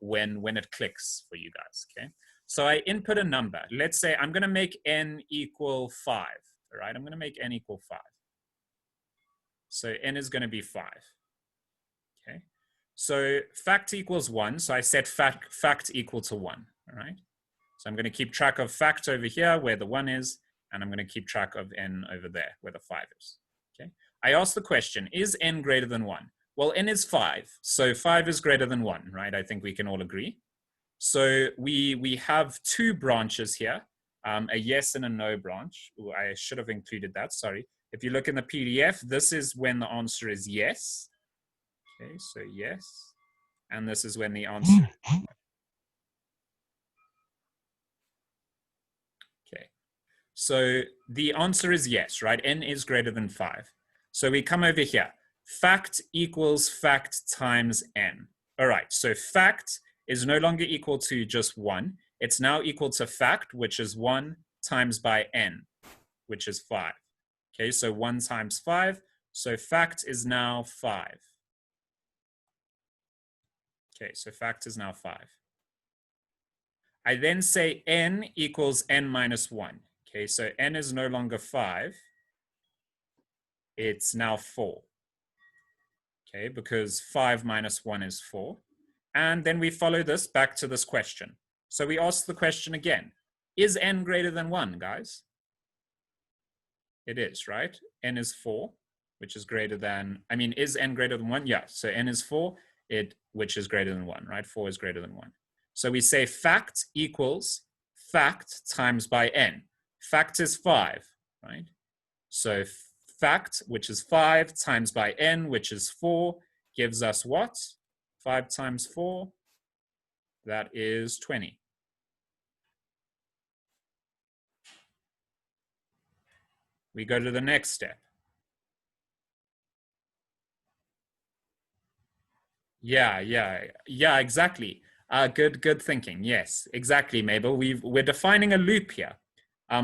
when it clicks for you guys, okay? So I input a number. Let's say I'm gonna make n equal 5, all right? I'm gonna make n equal 5. So n is gonna be 5, okay? So fact equals 1, so I set fact equal to 1, all right? So I'm gonna keep track of fact over here where the 1 is, and I'm gonna keep track of n over there where the 5 is, okay? I ask the question, is n greater than 1? Well, n is 5, so 5 is greater than 1, right? I think we can all agree. So we have two branches here, a yes and a no branch. Ooh, I should have included that, sorry. If you look in the PDF, this is when the answer is yes. Okay, so yes. And this is when the answer. Okay, so the answer is yes, right? N is greater than 5. So we come over here. Fact equals fact times n. All right, so fact is no longer equal to just 1. It's now equal to fact, which is 1 times by n, which is 5. Okay, so 1 times 5. So fact is now 5. Okay, so fact is now 5. I then say n equals n minus 1. Okay, so n is no longer 5. It's now 4. Okay, because 5 minus 1 is 4. And then we follow this back to this question. So we ask the question again. Is n greater than 1, guys? It is, right? N is 4, which is greater than, is n greater than 1? Yeah, so n is 4, which is greater than 1, right? 4 is greater than 1. So we say fact equals fact times by n. Fact is 5, right? So fact, which is 5, times by n, which is 4, gives us what? 5 times 4, That is 20. We go to the next step. Yeah, exactly. Good thinking. Yes, exactly, Mabel. We're defining a loop here,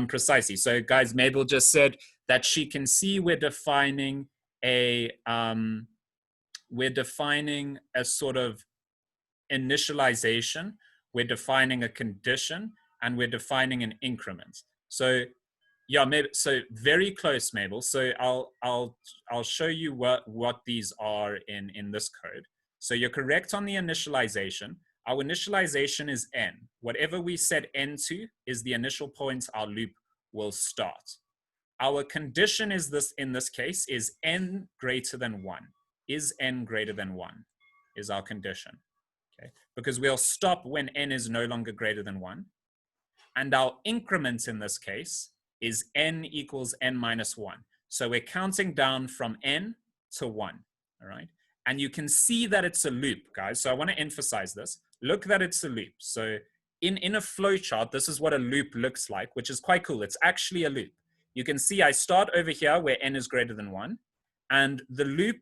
precisely. So, guys, Mabel just said that she can see we're defining a sort of initialization. We're defining a condition, and we're defining an increment. So, yeah, maybe so. Very close, Mabel. So I'll show you what these are in this code. So you're correct on the initialization. Our initialization is n. Whatever we set n to is the initial point our loop will start. Our condition is this, in this case, is n greater than 1. Is n greater than 1 is our condition. Okay, because we'll stop when n is no longer greater than 1. And our increment in this case is n equals n minus 1. So we're counting down from n to 1, all right? And you can see that it's a loop, guys. So I want to emphasize this. Look that it's a loop. So in a flow chart, this is what a loop looks like, which is quite cool. It's actually a loop. You can see I start over here where n is greater than 1, and the loop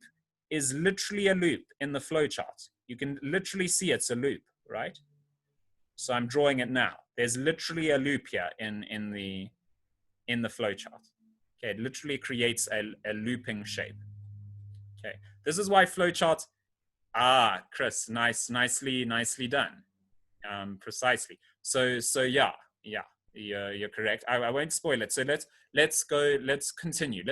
is literally a loop in the flow chart. You can literally see it's a loop, right? So I'm drawing it now. There's literally a loop here in the flowchart. Okay, it literally creates a looping shape. Okay, this is why flowcharts. Chris, nicely done. Precisely. So yeah, you're correct. I won't spoil it. So let's continue.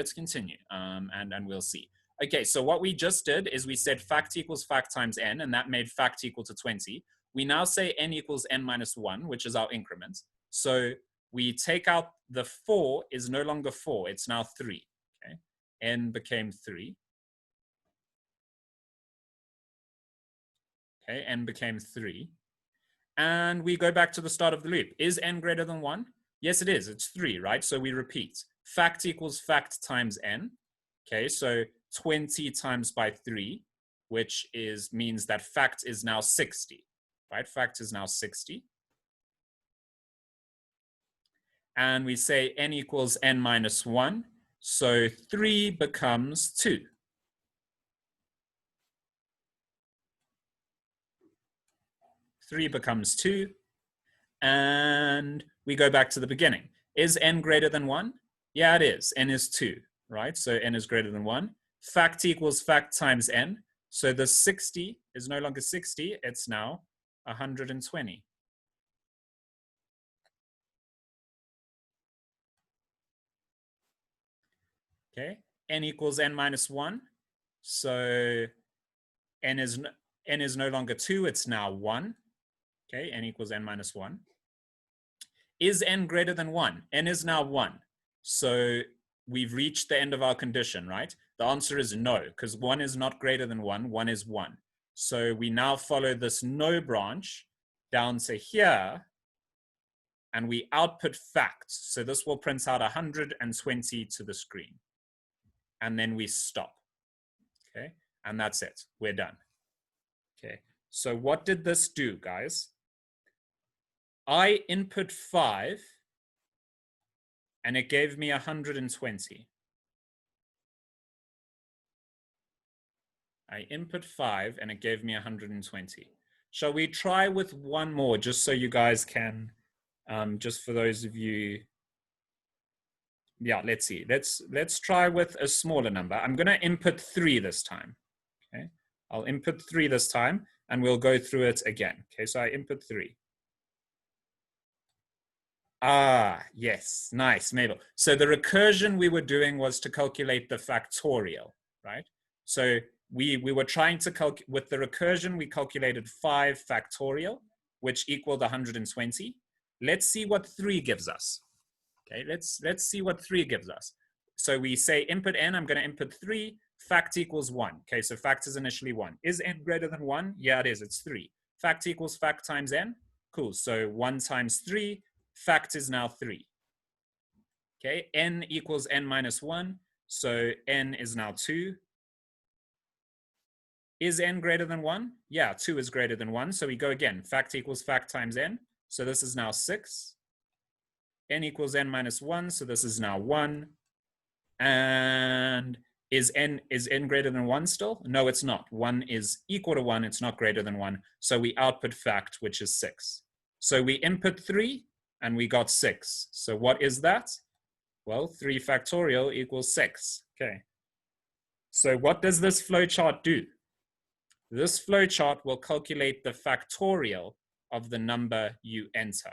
And we'll see. Okay, so what we just did is we said fact equals fact times n, and that made fact equal to 20. We now say n equals n minus 1, which is our increment. So we take out the 4 is no longer 4, it's now 3. Okay, n became 3. Okay, n became 3. And we go back to the start of the loop. Is n greater than 1? Yes, it is. It's 3, right? So we repeat. Fact equals fact times n. Okay, so 20 times by 3, which means that fact is now 60, right? Fact is now 60. And we say n equals n minus 1. So 3 becomes 2. Three becomes 2. And we go back to the beginning. Is n greater than 1? Yeah, it is. N is 2, right? So n is greater than 1. Fact equals fact times n. So the 60 is no longer 60. It's now 120. Okay, n equals n minus 1. So n is no longer 2. It's now 1. Okay, n equals n minus 1. Is n greater than 1? N is now 1. So we've reached the end of our condition, right? The answer is no, because 1 is not greater than 1. 1 is 1. So we now follow this no branch down to here, and we output facts. So this will print out 120 to the screen. And then we stop. Okay, and that's it. We're done. Okay, so what did this do, guys? I input 5, and it gave me 120. I input 5, and it gave me 120. Shall we try with one more, just so you guys can, just for those of you, yeah, let's see. Let's try with a smaller number. I'm going to input 3 this time. Okay, I'll input 3 this time, and we'll go through it again. Okay, so I input 3. Yes, nice, Mabel. So the recursion we were doing was to calculate the factorial, right? So we were trying to calculate, with the recursion, we calculated 5 factorial, which equaled 120. Let's see what 3 gives us. Okay, let's see what 3 gives us. So we say input n, I'm going to input 3, fact equals 1. Okay, so fact is initially 1. Is n greater than 1? Yeah, it is, it's 3. Fact equals fact times n. Cool, so 1 times 3, fact is now 3. Okay, n equals n minus 1, so n is now 2. Is n greater than 1? Yeah, 2 is greater than 1. So we go again. Fact equals fact times n. So this is now 6. N equals n minus 1. So this is now 1. And is n greater than 1 still? No, it's not. 1 is equal to 1. It's not greater than 1. So we output fact, which is 6. So we input 3, and we got 6. So what is that? Well, 3 factorial equals 6. Okay. So what does this flowchart do? This flowchart will calculate the factorial of the number you enter.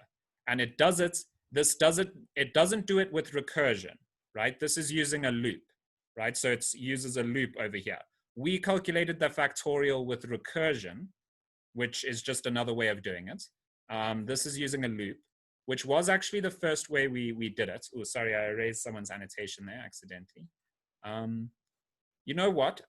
And it doesn't do it with recursion, right? This is using a loop, right? So it uses a loop over here. We calculated the factorial with recursion, which is just another way of doing it. This is using a loop, which was actually the first way we did it. Oh, sorry, I erased someone's annotation there accidentally. You know what?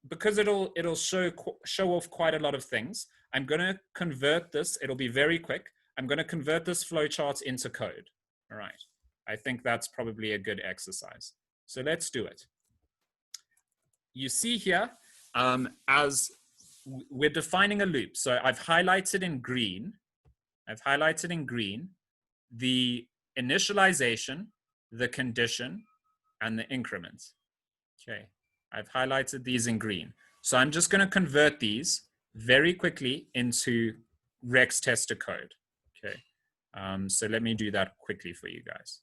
Because it'll show off quite a lot of things. I'm going to convert this. It'll be very quick. I'm going to convert this flowchart into code. All right. I think that's probably a good exercise. So let's do it. You see here, as we're defining a loop. So I've highlighted in green. The initialization, the condition, and the increment. Okay. I've highlighted these in green. So I'm just going to convert these very quickly into Rex tester code. Okay. So let me do that quickly for you guys.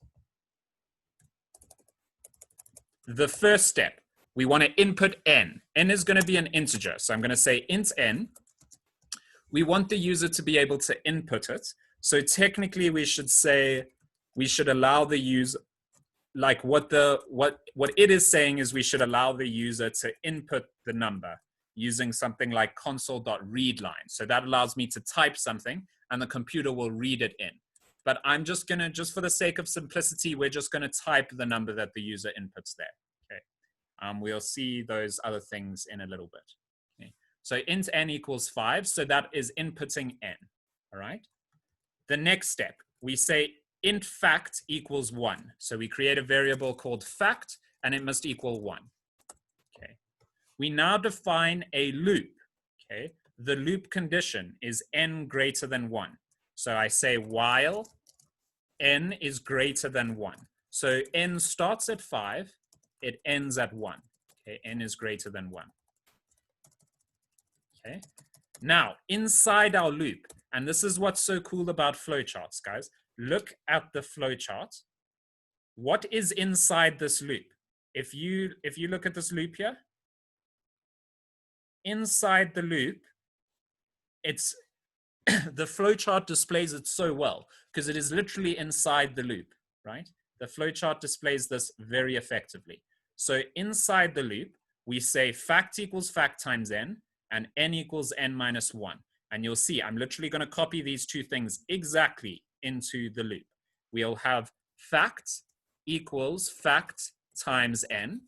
The first step, we want to input n. N is going to be an integer. So I'm going to say int n. We want the user to be able to input it. So technically we should say, we should allow the user, like what it is saying is we should allow the user to input the number using something like console.readline. So that allows me to type something and the computer will read it in. But I'm just gonna, just for the sake of simplicity, we're just gonna type the number that the user inputs there. Okay. We'll see those other things in a little bit. Okay. So int n equals 5. So that is inputting n. All right. The next step, we say int fact equals 1. So we create a variable called fact, and it must equal 1. Okay. We now define a loop. Okay. The loop condition is n greater than 1. So I say while n is greater than 1. So n starts at 5, it ends at 1. Okay. N is greater than 1. Okay. Now, inside our loop, and this is what's so cool about flowcharts, guys. Look at the flowchart. What is inside this loop? If you look at this loop here, inside the loop, it's the flowchart displays it so well because it is literally inside the loop, right? The flowchart displays this very effectively. So inside the loop, we say fact equals fact times n, and n equals n minus 1. And you'll see, I'm literally going to copy these two things exactly into the loop. We'll have fact equals fact times n,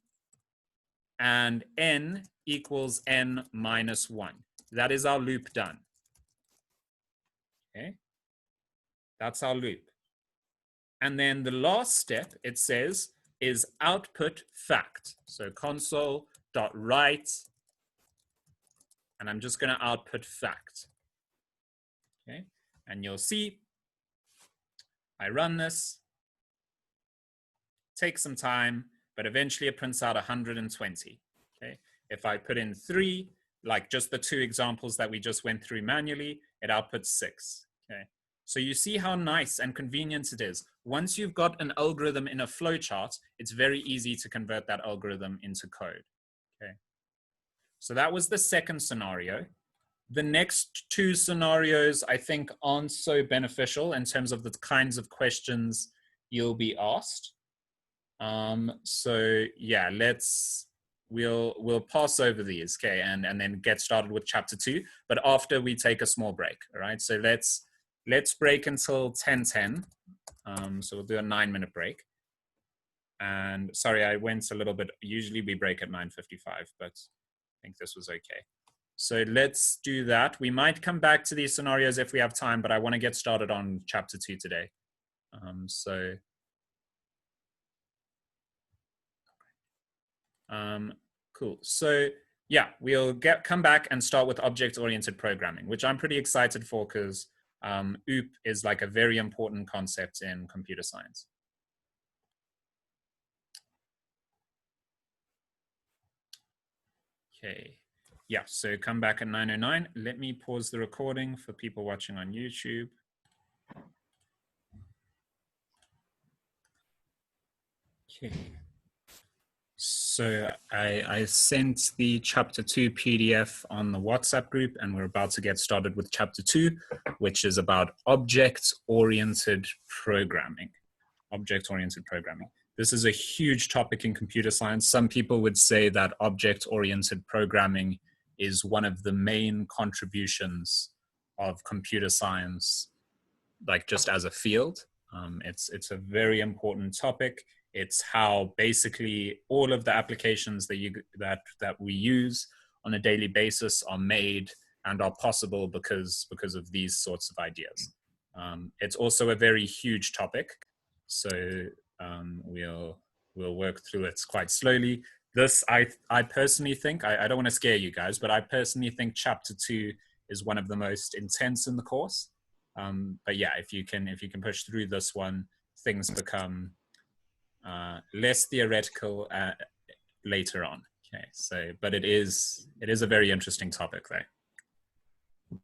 and n equals n minus 1. That is our loop done. Okay, that's our loop. And then the last step, it says, is output fact. So console.write, and I'm just going to output fact. Okay, and you'll see, I run this, takes some time, but eventually it prints out 120. Okay, if I put in 3, like just the 2 examples that we just went through manually, it outputs 6. Okay, so you see how nice and convenient it is. Once you've got an algorithm in a flowchart, it's very easy to convert that algorithm into code. Okay, so that was the second scenario. The next 2 scenarios, I think, aren't so beneficial in terms of the kinds of questions you'll be asked. So yeah, we'll pass over these, okay, and then get started with chapter 2, but after we take a small break. All right, so let's break until 10:10. So we'll do a 9-minute break. And sorry, I went a little bit. Usually we break at 9:55, but I think this was okay. So let's do that. We might come back to these scenarios if we have time, but I want to get started on chapter 2 today. Cool. So Yeah, we'll come back and start with object-oriented programming, which I'm pretty excited for because OOP is like a very important concept in computer science. Okay. Yeah, so come back at 9:09. Let me pause the recording for people watching on YouTube. Okay. So I sent the chapter 2 PDF on the WhatsApp group, and we're about to get started with chapter 2, which is about object-oriented programming. Object-oriented programming. This is a huge topic in computer science. Some people would say that object-oriented programming is one of the main contributions of computer science, like just as a field. It's a very important topic. It's how basically all of the applications that we use on a daily basis are made and are possible because of these sorts of ideas. It's also a very huge topic, so we'll work through it quite slowly. This I personally think, I don't want to scare you guys, but I personally think chapter 2 is one of the most intense in the course. But yeah, if you can push through this one, things become less theoretical later on. Okay, so but it is a very interesting topic though.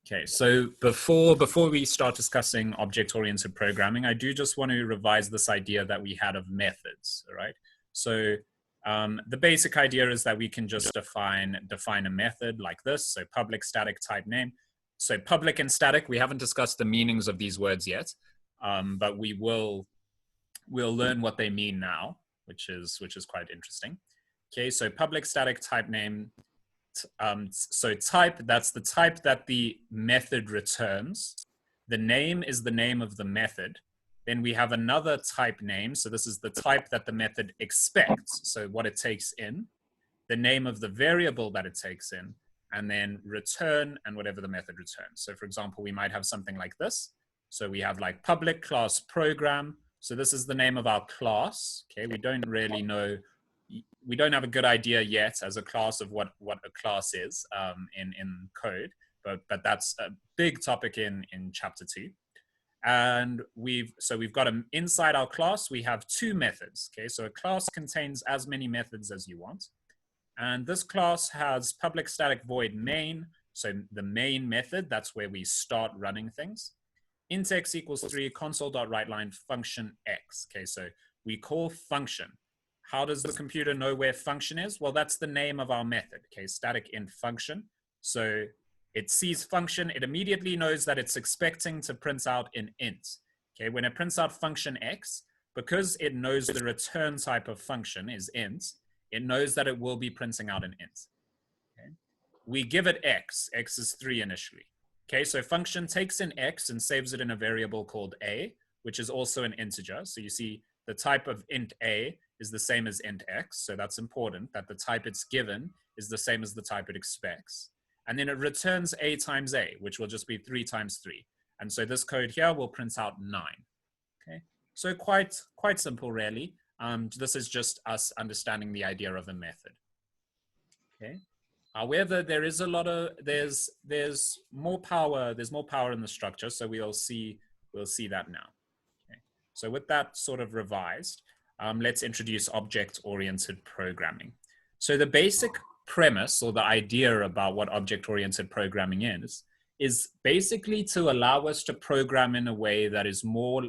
Okay, so before we start discussing object-oriented programming, I do just want to revise this idea that we had of methods. All right, so the basic idea is that we can just define a method like this. So public static type name. So public and static, we haven't discussed the meanings of these words yet, but we'll learn what they mean now, which is quite interesting. Okay, so public static type name. So type, that's the type that the method returns. The name is the name of the method. Then we have another type name. So this is the type that the method expects. So what it takes in, the name of the variable that it takes in, and then return and whatever the method returns. So for example, we might have something like this. So we have like public class program. So this is the name of our class. Okay, we don't really know, we don't have a good idea yet as a class of what a class is in code, but that's a big topic in chapter 2. And we've got inside our class, we have 2 methods. Okay, so a class contains as many methods as you want. And this class has public static void main. So the main method, that's where we start running things. Int x equals 3, console.writeLine function x. Okay, so we call function. How does the computer know where function is? Well, that's the name of our method. Okay, static int function. So it sees function, it immediately knows that it's expecting to print out an int. Okay, when it prints out function x, because it knows the return type of function is int, it knows that it will be printing out an int. Okay, we give it x. X is 3 initially. Okay, so function takes in x and saves it in a variable called a, which is also an integer. So you see the type of int a is the same as int x. So that's important, that the type it's given is the same as the type it expects. And then it returns a times a, which will just be 3 times 3. And so this code here will print out 9. Okay, so quite simple, really. This is just us understanding the idea of a method. Okay. However, there is a lot of there's more power. There's more power in the structure, so we'll see that now. Okay. So with that sort of revised, let's introduce object-oriented programming. So the basic premise or the idea about what object-oriented programming is basically to allow us to program in a way that is more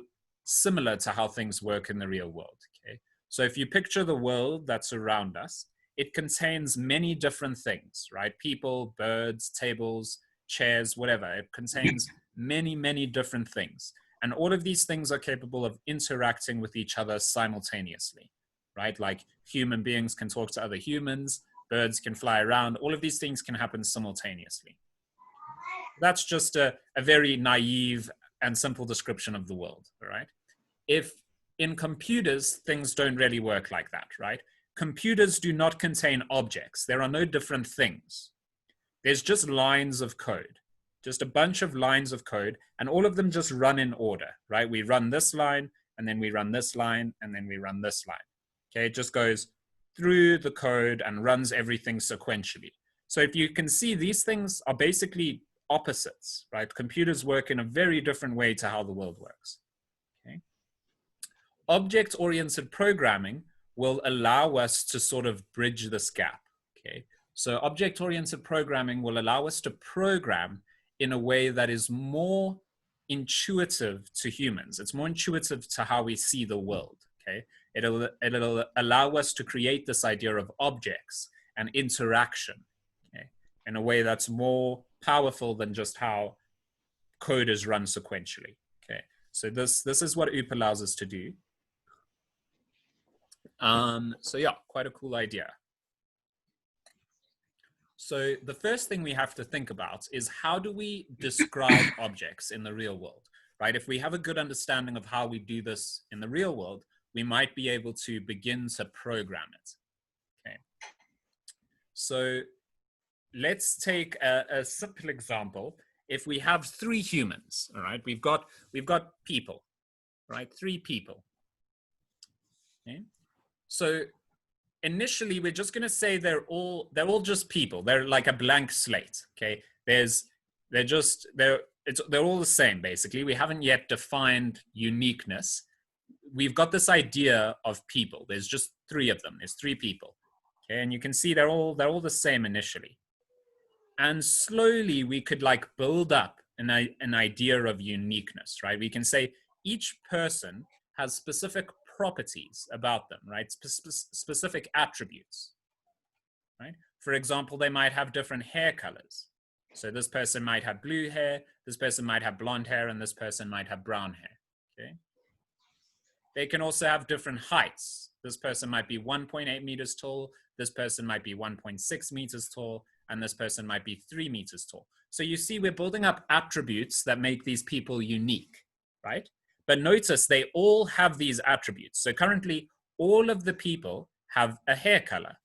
similar to how things work in the real world. Okay. So if you picture the world that's around us, it contains many different things, right? People, birds, tables, chairs, whatever. It contains many, many different things. And all of these things are capable of interacting with each other simultaneously, right? Like human beings can talk to other humans, birds can fly around. All of these things can happen simultaneously. That's just a very naive and simple description of the world, right? If in computers, things don't really work like that, right? Computers do not contain objects. There are no different things. There's just lines of code, just a bunch of lines of code, and all of them just run in order, right? We run this line, and then we run this line, and then we run this line. Okay, it just goes through the code and runs everything sequentially. So if you can see, these things are basically opposites, right? Computers work in a very different way to how the world works. Okay. Object-oriented programming will allow us to sort of bridge this gap. Okay. So object-oriented programming will allow us to program in a way that is more intuitive to humans. It's more intuitive to how we see the world. Okay. It'll allow us to create this idea of objects and interaction, okay, in a way that's more powerful than just how code is run sequentially. Okay. So this is what OOP allows us to do. So yeah, quite a cool idea. So the first thing we have to think about is, how do we describe objects in the real world, right? If we have a good understanding of how we do this in the real world, we might be able to begin to program it. Okay. So let's take a simple example. If we have 3 humans, all right, we've got people, right? 3 people. Okay. So initially, we're just going to say they're all just people. They're like a blank slate. Okay, they're all the same basically. We haven't yet defined uniqueness. We've got this idea of people. There's just 3 of them. There's 3 people. Okay, and you can see they're all the same initially. And slowly we could like build up an idea of uniqueness, right? We can say each person has specific properties about them, right? Specific attributes, right? For example, they might have different hair colors. So this person might have blue hair, this person might have blonde hair, and this person might have brown hair, okay? They can also have different heights. This person might be 1.8 meters tall, this person might be 1.6 meters tall, and this person might be 3 meters tall. So you see, we're building up attributes that make these people unique, right? But notice they all have these attributes. So currently, all of the people have a hair color,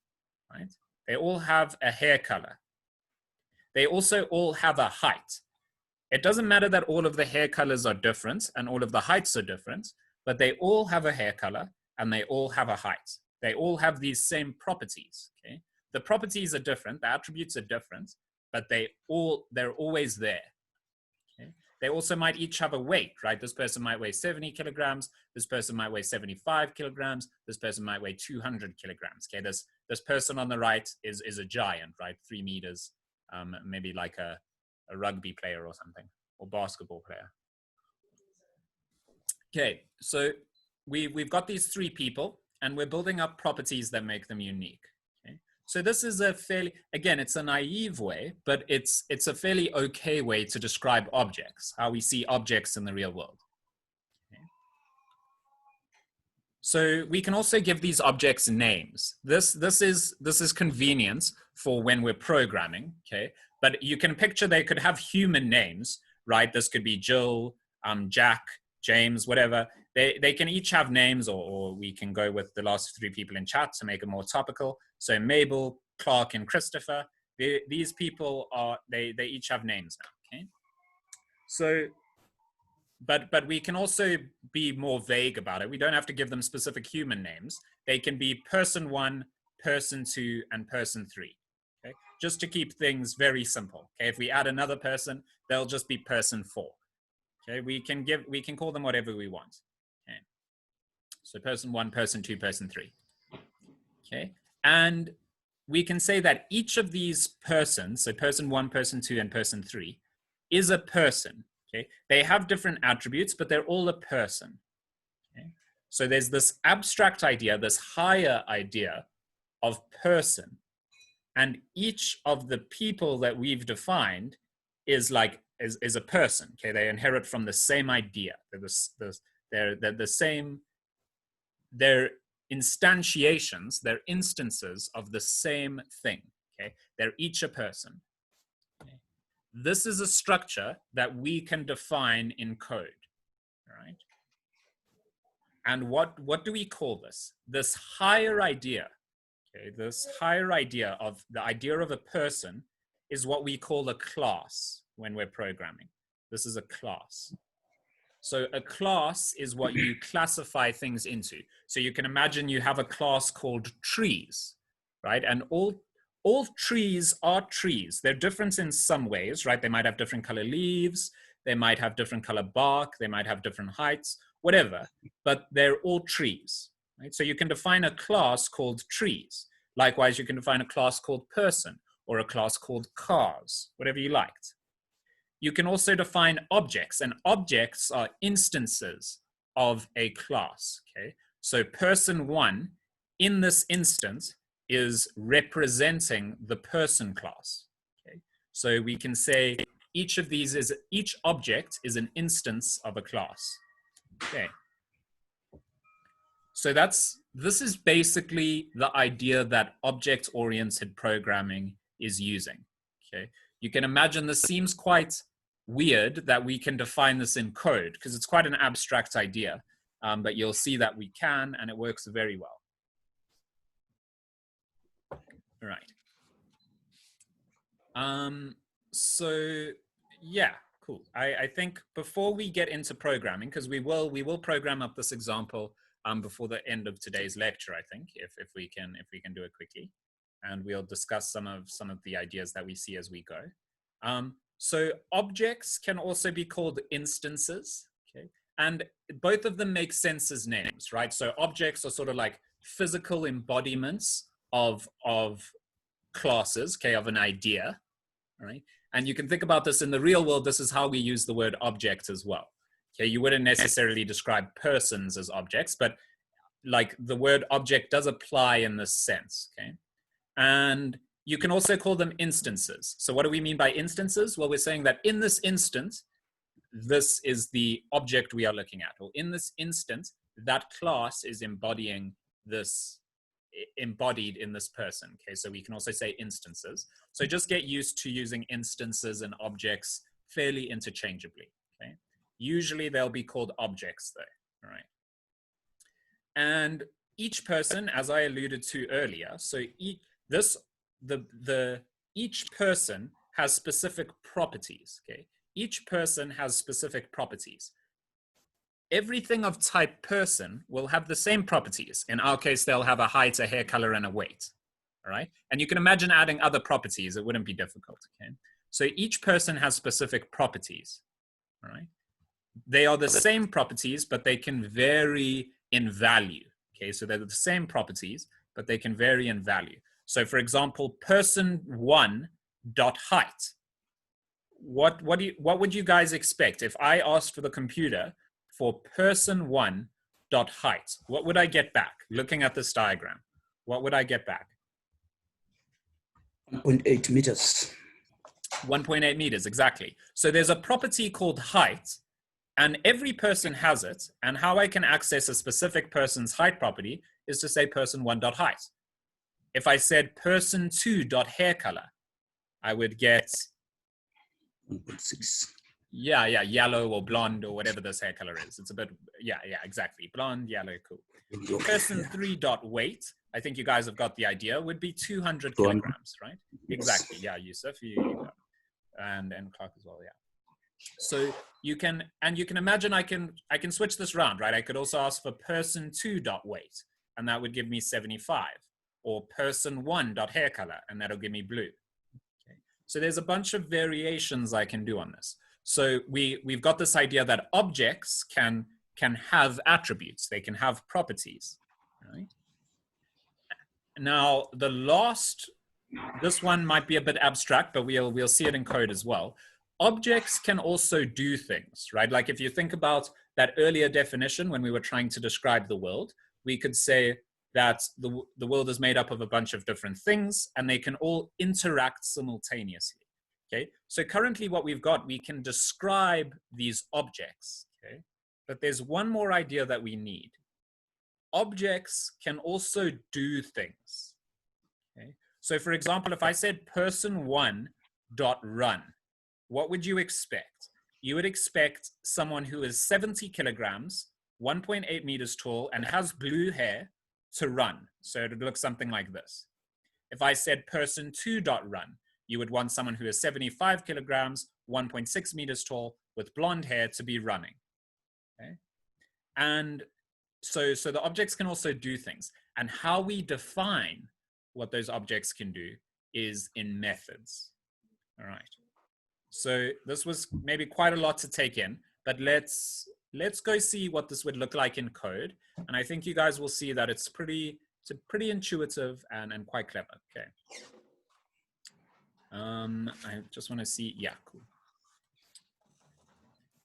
right? They all have a hair color. They also all have a height. It doesn't matter that all of the hair colors are different and all of the heights are different, but they all have a hair color and they all have a height. They all have these same properties, okay? The properties are different, the attributes are different, but they're always there. Okay? They also might each have a weight, right? This person might weigh 70 kilograms, this person might weigh 75 kilograms, this person might weigh 200 kilograms, okay? This person on the right is a giant, right? 3 meters, maybe like a rugby player or something, or basketball player. Okay, so we've got these 3 people, and we're building up properties that make them unique. Okay? So this is a fairly, again, it's a naive way, but it's a fairly okay way to describe objects, how we see objects in the real world. Okay? So we can also give these objects names. This is convenient for when we're programming, okay? But you can picture they could have human names, right? This could be Jill, Jack, James, whatever. They can each have names, or we can go with the last 3 people in chat to make it more topical. So Mabel, Clark, and Christopher, these people are, they each have names now, okay? So, but we can also be more vague about it. We don't have to give them specific human names. They can be person 1, person 2, and person 3, okay? Just to keep things very simple, okay? If we add another person, they'll just be person 4. Okay, we can call them whatever we want. Okay, so person 1, person 2, person 3. Okay, and we can say that each of these persons, so person 1, person 2, and person 3, is a person. Okay, they have different attributes, but they're all a person. Okay, so there's this abstract idea, this higher idea of person, and each of the people that we've defined is like is a person. Okay, they inherit from the same idea. They're the same. They're instantiations. They're instances of the same thing. Okay, they're each a person. Okay? This is a structure that we can define in code. All right. And what do we call this? This higher idea. Okay, this higher idea of the idea of a person is what we call a class when we're programming. This is a class. So a class is what you classify things into. So you can imagine you have a class called trees, right? And all trees are trees. They're different in some ways, right? They might have different color leaves, they might have different color bark, they might have different heights, whatever, but they're all trees, right? So you can define a class called trees. Likewise, you can define a class called person or a class called cars, whatever you liked. You can also define objects, and objects are instances of a class, okay? So person one in this instance is representing the person class, okay? So we can say each object is an instance of a class, okay? So this is basically the idea that object-oriented programming is using, okay? You can imagine this seems quite weird that we can define this in code because it's quite an abstract idea, but you'll see that we can, and it works very well. All right. So yeah, cool. I think before we get into programming, because we will program up this example before the end of today's lecture, I think, if we can do it quickly, and we'll discuss some of the ideas that we see as we go. So objects can also be called instances, okay? And both of them make sense as names, right? So objects are sort of like physical embodiments of classes, okay, of an idea, right? And you can think about this in the real world. This is how we use the word object as well. Okay, you wouldn't necessarily describe persons as objects, but like the word object does apply in this sense, okay? And you can also call them instances. So what do we mean by instances? Well, we're saying that in this instance, this is the object we are looking at, or in this instance, that class is embodied in this person. Okay, so we can also say instances. So just get used to using instances and objects fairly interchangeably. Okay, usually they'll be called objects though. All right, and each person, as I alluded to earlier, so each person has specific properties. Okay, each person has specific properties. Everything of type person will have the same properties. In our case, they'll have a height, a hair color, and a weight. All right. And you can imagine adding other properties. It wouldn't be difficult. Okay. So each person has specific properties. All right. They are the same properties, but they can vary in value. Okay. So they're the same properties, but they can vary in value. So for example, person one dot height. What would you guys expect if I asked for the computer for person one dot height? What would I get back? Looking at this diagram, what would I get back? 1.8 meters. 1.8 meters, exactly. So there's a property called height, and every person has it. And how I can access a specific person's height property is to say person one dot height. If I said person two dot hair color, I would get 1.6. Yeah, yellow or blonde or whatever this hair color is. It's a bit, yeah, exactly. Blonde, yellow, cool. Person three dot weight, I think you guys have got the idea, would be 200 kilograms, right? Exactly, yeah, Yusuf, and Clark as well, yeah. So you can imagine I can switch this around, right? I could also ask for person two dot weight, and that would give me 75, or person one dot hair color, and that'll give me blue. Okay. So there's a bunch of variations I can do on this. So we've got this idea that objects can have attributes, they can have properties, right? Now this one might be a bit abstract, but we'll see it in code as well. Objects can also do things, right? Like if you think about that earlier definition when we were trying to describe the world, we could say that the world is made up of a bunch of different things and they can all interact simultaneously. Okay, so currently what we've got, we can describe these objects, okay? But there's one more idea that we need. Objects can also do things, okay? So for example, if I said person one dot run, what would you expect? You would expect someone who is 70 kilograms, 1.8 meters tall, and has blue hair to run. So it would look something like this. If I said person two dot run, you would want someone who is 75 kilograms, 1.6 meters tall, with blonde hair to be running. Okay. And so the objects can also do things. And how we define what those objects can do is in methods. All right. So this was maybe quite a lot to take in, but let's go see what this would look like in code. And I think you guys will see that it's pretty intuitive and quite clever. Okay. I just want to see, yeah, cool.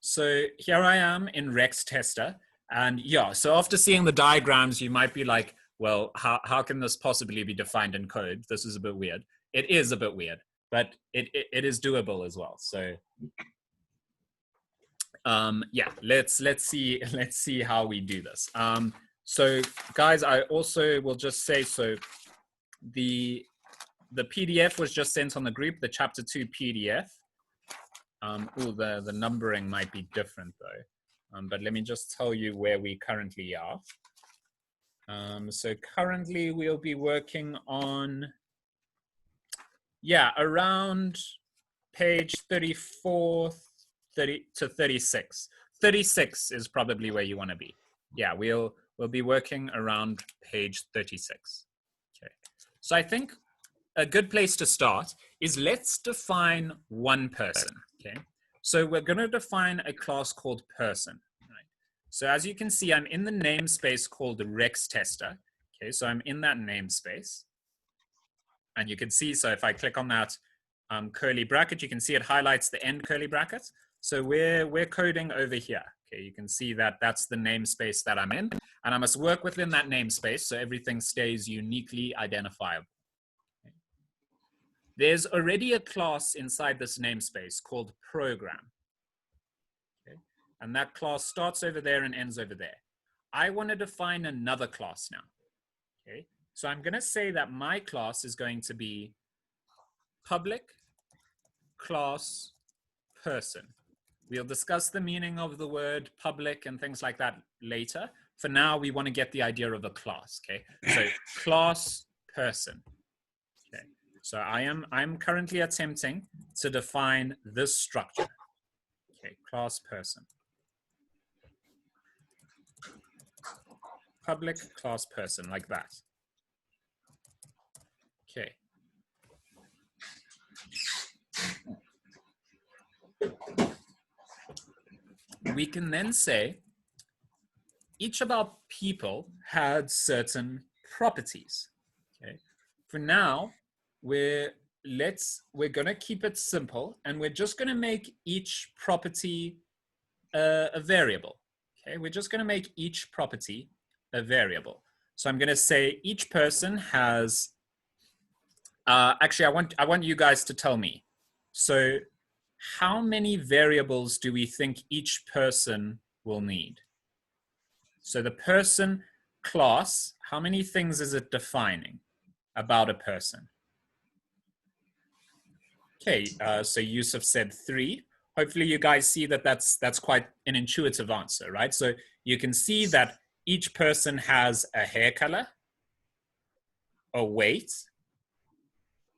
So here I am in Rex Tester. And yeah, so after seeing the diagrams, you might be like, well, how can this possibly be defined in code? This is a bit weird. It is a bit weird, but it is doable as well. So yeah, let's see how we do this. So guys, I also will just say, so the PDF was just sent on the group, the chapter 2 PDF. The numbering might be different though, but let me just tell you where we currently are. So currently we'll be working on, yeah, around page 34 to 36. 36 is probably where you want to be. Yeah, we'll be working around page 36. Okay, so I think a good place to start is let's define one person. Okay, so we're going to define a class called person. Right? So as you can see, I'm in the namespace called Rex Tester. Okay, so I'm in that namespace, and you can see, so if I click on that curly bracket, you can see it highlights the end curly bracket. So we're coding over here. Okay, you can see that that's the namespace that I'm in, and I must work within that namespace so everything stays uniquely identifiable. Okay. There's already a class inside this namespace called program. Okay, and that class starts over there and ends over there. I want to define another class now. Okay, so I'm going to say that my class is going to be public class person. We'll discuss the meaning of the word public and things like that later. For now, we want to get the idea of a class, okay? So class person. Okay. So I'm currently attempting to define this structure. Okay, class person. Public class person, like that. Okay. We can then say each of our people had certain properties. Okay. For now, we're gonna keep it simple, and we're just gonna make each property a variable. Okay, we're just gonna make each property a variable. So I'm gonna say each person has. Actually, I want you guys to tell me. So, how many variables do we think each person will need? So the person class, how many things is it defining about a person? Okay, so Yusuf said 3. Hopefully you guys see that that's quite an intuitive answer, right? So you can see that each person has a hair color, a weight,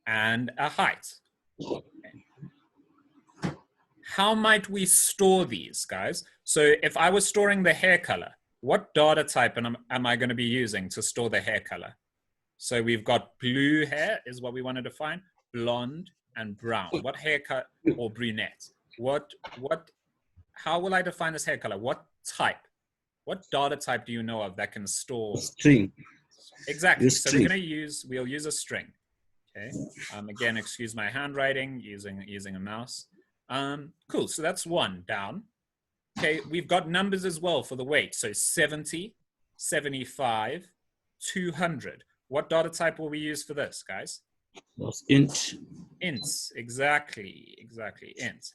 and a height. Okay. How might we store these, guys? So if I was storing the hair color, what data type am I going to be using to store the hair color? So we've got blue hair is what we want to define, blonde and brown. What haircut or brunette? How will I define this hair color? What type? What data type do you know of that can store? String. Exactly. So we'll use a string. Okay. Again, excuse my handwriting using a mouse. Cool. So that's 1 down. Okay, we've got numbers as well for the weight. So 70, 75, 200. What data type will we use for this, guys? That's int. Ints, exactly, int.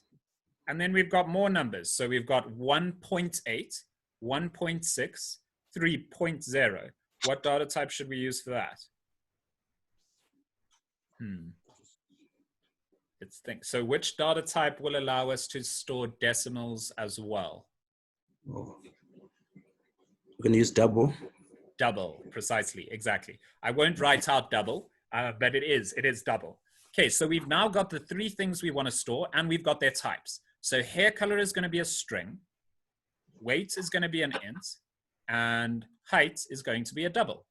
And then we've got more numbers. So we've got 1.8, 1.6, 3.0. What data type should we use for that? Let's think. So which data type will allow us to store decimals as well? We're going to use double. Double, precisely, exactly. I won't write out double, but it is double. Okay, so we've now got the 3 things we want to store, and we've got their types. So hair color is going to be a string. weight is going to be an int, and height is going to be a double.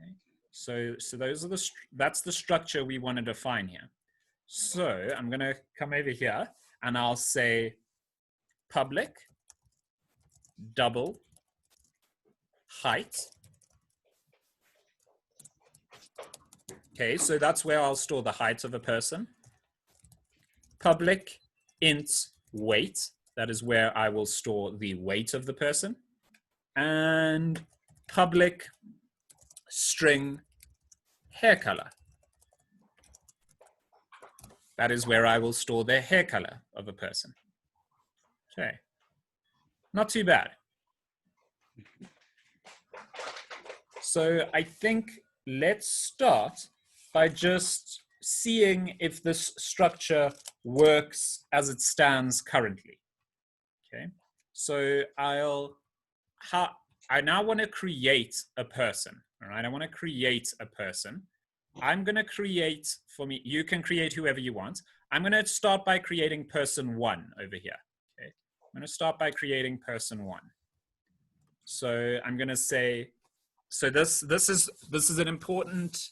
Okay, so those are that's the structure we want to define here. So I'm going to come over here and I'll say public double height. Okay, so that's where I'll store the height of a person. Public int weight, that is where I will store the weight of the person. And public string hair color, that is where I will store the hair color of a person. Okay, not too bad. So I think let's start by just seeing if this structure works as it stands currently. Okay, so I now want to create a person. All right, I want to create a person. I'm going to create, for me, you can create whoever you want. I'm going to start by creating person 1 over here. Okay, I'm going to start by creating person 1. So I'm going to say, so this is an important,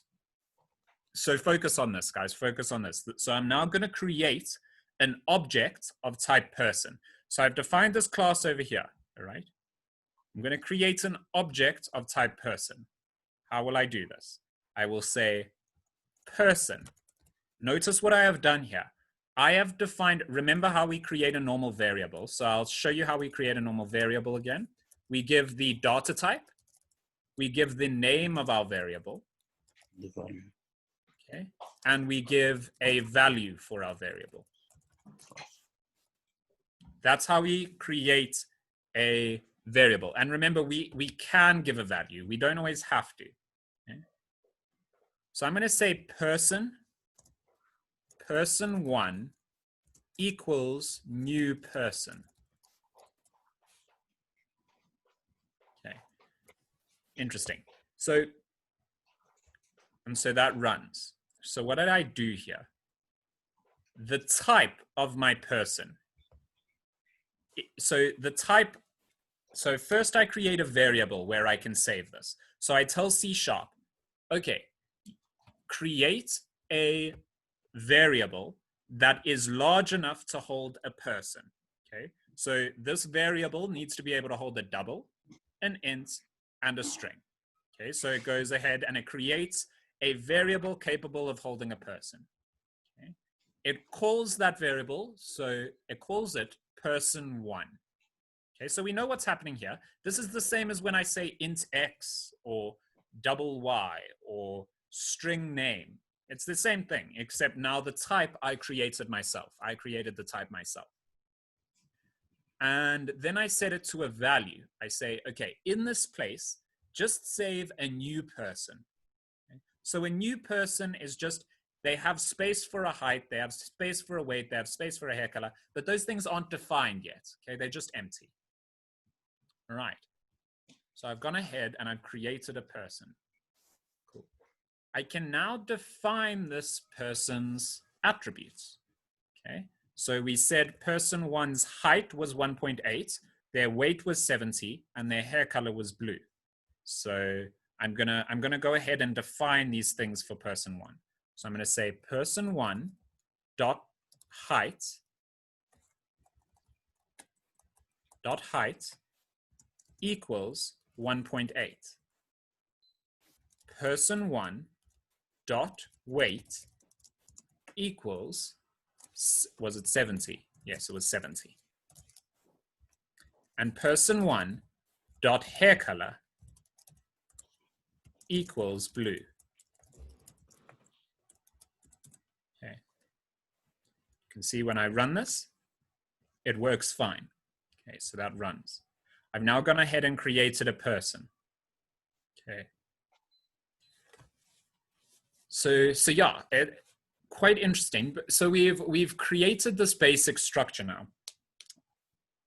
so focus on this, guys, focus on this. So I'm now going to create an object of type person. So I've defined this class over here, all right? I'm going to create an object of type person. How will I do this? I will say person. Notice what I have done here. I have defined, remember how we create a normal variable. So I'll show you how we create a normal variable again. We give the data type. We give the name of our variable. The value. Okay. And we give a value for our variable. That's how we create a variable. And remember, we can give a value. We don't always have to. Okay. So I'm going to say person 1 equals new person. Okay. Interesting. So, and so that runs. So what did I do here? The type of my person. So the type, so first I create a variable where I can save this. So I tell C#, okay, create a variable that is large enough to hold a person. Okay, so this variable needs to be able to hold a double, an int, and a string. Okay, so it goes ahead and it creates a variable capable of holding a person. Okay, it calls that variable, so it calls it person 1. Okay, so we know what's happening here. This is the same as when I say int x or double y or string name. It's the same thing, except now the type I created myself. I created the type myself. And then I set it to a value. I say, okay, in this place, just save a new person. Okay? So a new person is just, they have space for a height, they have space for a weight, they have space for a hair color, but those things aren't defined yet. Okay, they're just empty. All right. So I've gone ahead and I've created a person. Cool. I can now define this person's attributes. Okay, so we said person 1's height was 1.8, their weight was 70, and their hair color was blue. So I'm gonna go ahead and define these things for person 1. So I'm gonna say person 1 dot height equals 1.8. Person 1 dot weight equals, was it 70? Yes, it was 70. And person 1 dot hair color equals blue. Okay. You can see when I run this, it works fine. Okay, so that runs. I've now gone ahead and created a person. Okay. So yeah, quite interesting. So we've created this basic structure now.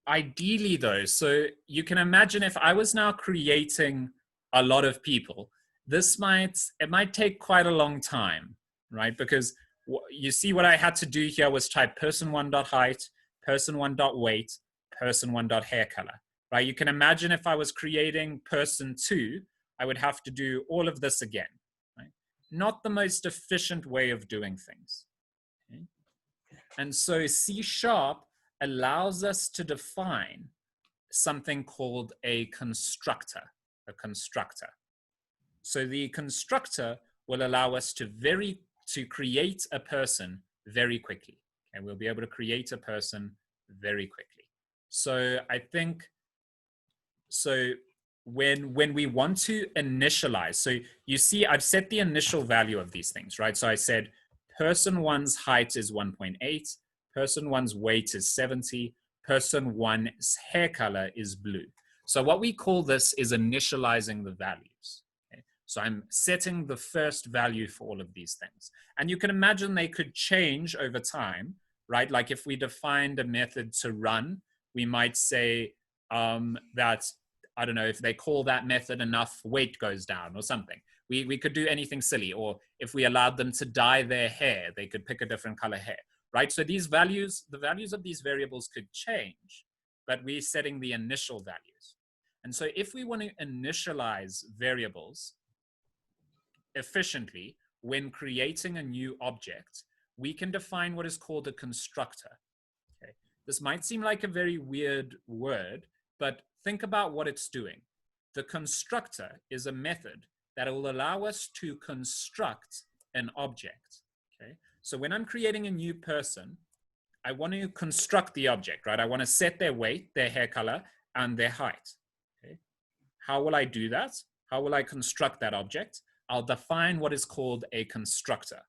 Ideally though, so you can imagine if I was now creating a lot of people, it might take quite a long time, right? Because you see what I had to do here was type person 1 dot height, person 1 dot weight, person 1 dot hair color, right? You can imagine if I was creating person 2, I would have to do all of this again, right? Not the most efficient way of doing things. Okay? And so C# allows us to define something called a constructor, So the constructor will allow us to create a person very quickly. And we'll be able to create a person very quickly. So I think, so when we want to initialize, so you see I've set the initial value of these things, right? So I said person 1's height is 1.8, person 1's weight is 70, person 1's hair color is blue. So what we call this is initializing the values. Okay? So I'm setting the first value for all of these things. And you can imagine they could change over time, right? Like if we defined a method to run, we might say that, I don't know, if they call that method enough, weight goes down or something. We could do anything silly. Or if we allowed them to dye their hair, they could pick a different color hair, right? So these values, the values of these variables could change, but we're setting the initial values. And so if we want to initialize variables efficiently when creating a new object, we can define what is called a constructor. Okay? This might seem like a very weird word, but think about what it's doing. The constructor is a method that will allow us to construct an object. Okay? So when I'm creating a new person, I want to construct the object, right? I want to set their weight, their hair color, and their height. Okay? How will I do that? How will I construct that object? I'll define what is called a constructor.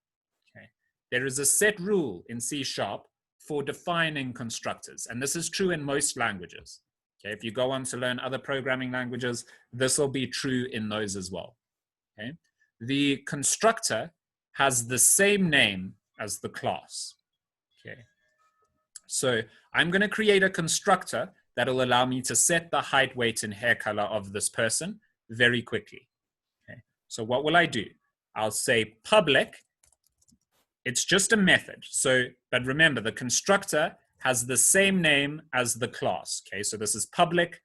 Okay? There is a set rule in C# for defining constructors, and this is true in most languages. Okay? If you go on to learn other programming languages, this will be true in those as well. Okay? The constructor has the same name as the class. Okay? So I'm going to create a constructor that will allow me to set the height, weight, and hair color of this person very quickly. Okay? So what will I do? I'll say public. It's just a method. So, but remember, the constructor has the same name as the class. Okay, so this is public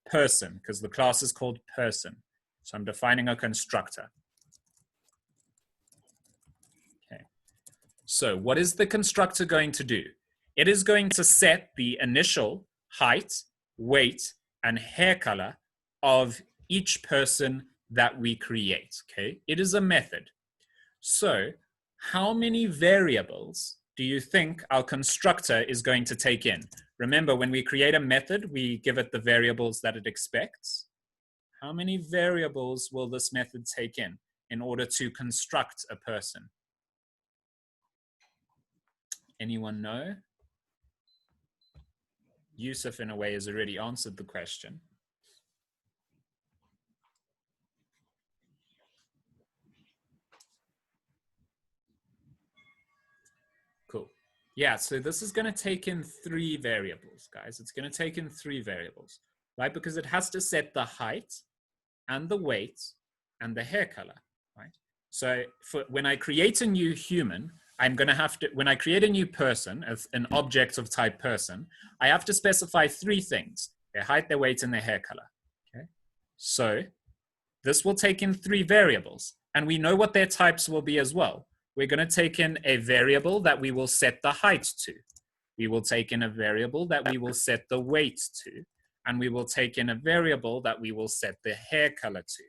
person because the class is called person. So I'm defining a constructor. Okay. So what is the constructor going to do? It is going to set the initial height, weight, and hair color of each person that we create. Okay, it is a method. So how many variables do you think our constructor is going to take in? Remember, when we create a method, we give it the variables that it expects. How many variables will this method take in order to construct a person? Anyone know? Yusuf, in a way, has already answered the question. Cool. Yeah, so this is going to take in 3 variables, guys. It's going to take in 3 variables, right? Because it has to set the height and the weight and the hair color, right? So when I create a new human, I'm going to have to, when I create a new person, as an object of type person, I have to specify 3 things: their height, their weight, and their hair color. Okay. So this will take in 3 variables, and we know what their types will be as well. We're going to take in a variable that we will set the height to. We will take in a variable that we will set the weight to. And we will take in a variable that we will set the hair color to.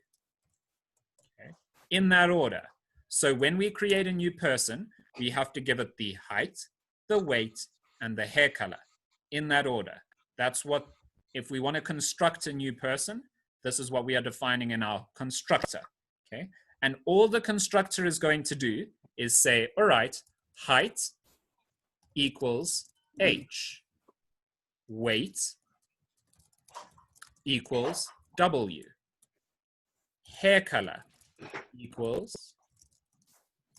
Okay. In that order. So when we create a new person, we have to give it the height, the weight, and the hair color. In that order. That's what, if we want to construct a new person, this is what we are defining in our constructor. Okay. And all the constructor is going to do is say, all right, height equals h, weight equals w, hair color equals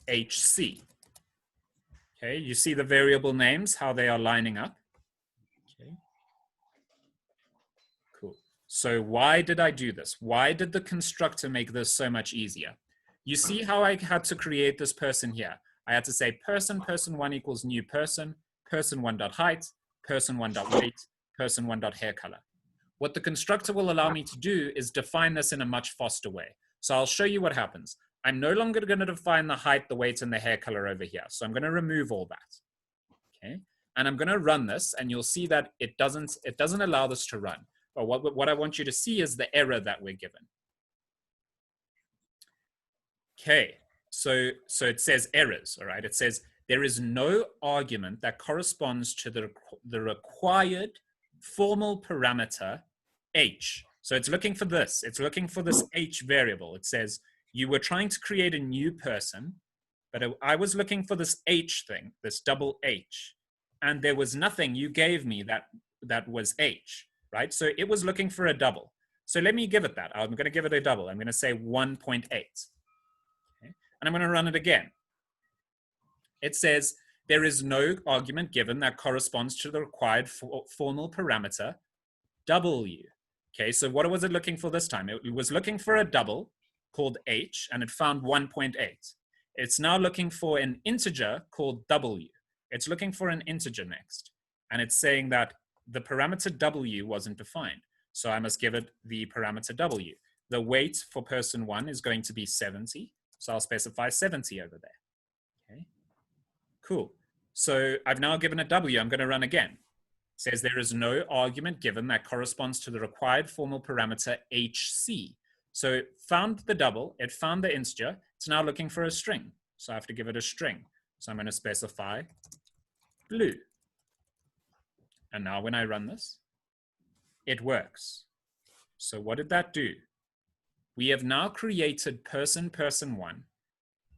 hc. Okay, you see the variable names, how they are lining up. Okay. Cool. So why did I do this? Why did the constructor make this so much easier? You see how I had to create this person here. I had to say person1 equals new person1.height, person1.weight, person1.hair color. What the constructor will allow me to do is define this in a much faster way. So I'll show you what happens. I'm no longer going to define the height, the weight, and the hair color over here. So I'm going to remove all that. Okay. And I'm going to run this, and you'll see that it doesn't allow this to run. But what I want you to see is the error that we're given. Okay, so it says errors, all right? It says there is no argument that corresponds to the required formal parameter h. So it's looking for this. It's looking for this h variable. It says you were trying to create a new person, but I was looking for this h thing, this double h, and there was nothing you gave me that was h, right? So it was looking for a double. So let me give it that. I'm going to give it a double. I'm going to say 1.8. And I'm going to run it again. It says there is no argument given that corresponds to the required formal parameter w. Okay, so what was it looking for this time? It was looking for a double called h, and it found 1.8. It's now looking for an integer called w. It's looking for an integer next. And it's saying that the parameter w wasn't defined. So I must give it the parameter w. The weight for person 1 is going to be 70. So I'll specify 70 over there. Okay, cool. So I've now given it w. I'm going to run again. It says there is no argument given that corresponds to the required formal parameter hc. So it found the double. It found the integer. It's now looking for a string. So I have to give it a string. So I'm going to specify blue. And now when I run this, it works. So what did that do? We have now created person 1.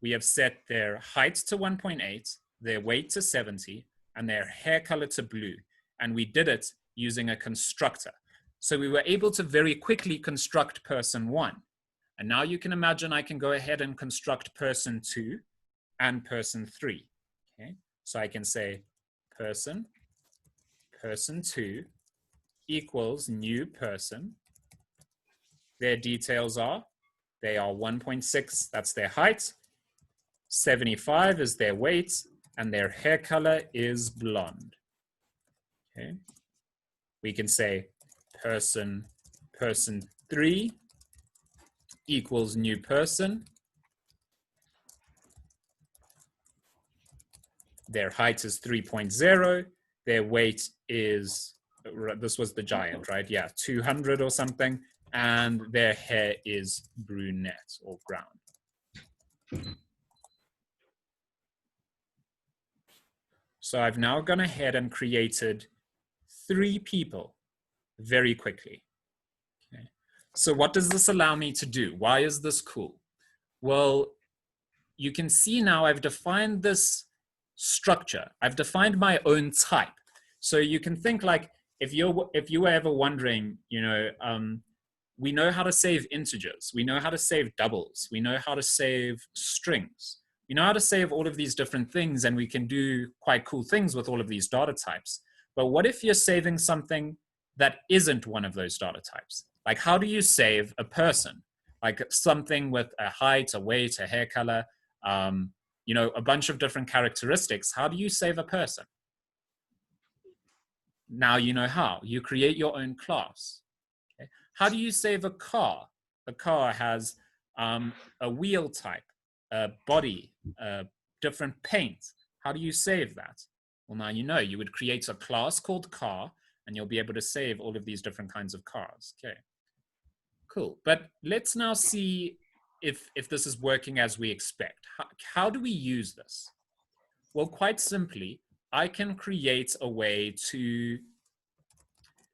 We have set their height to 1.8, their weight to 70, and their hair color to blue. And we did it using a constructor. So we were able to very quickly construct person 1. And now you can imagine I can go ahead and construct person 2 and person 3. Okay, so I can say person 2 equals new person. Their details are, they are 1.6, that's their height, 75 is their weight, and their hair color is blonde. Okay. We can say person 3 equals new person. Their height is 3.0. Their weight is, this was the giant, right? Yeah, 200 or something. And their hair is brunette or brown. So I've now gone ahead and created 3 people very quickly. Okay. So what does this allow me to do? Why is this cool? Well, you can see now I've defined this structure. I've defined my own type. So you can think like, if you were ever wondering, we know how to save integers. We know how to save doubles. We know how to save strings. We know how to save all of these different things, and we can do quite cool things with all of these data types. But what if you're saving something that isn't one of those data types? Like, how do you save a person? Like something with a height, a weight, a hair color, a bunch of different characteristics. How do you save a person? Now you know how. You create your own class. Okay. How do you save a car? A car has a wheel type, a body, different paint. How do you save that? Well, now you would create a class called car, and you'll be able to save all of these different kinds of cars. Okay, cool. But let's now see if this is working as we expect. How do we use this? Well, quite simply, I can create a way to,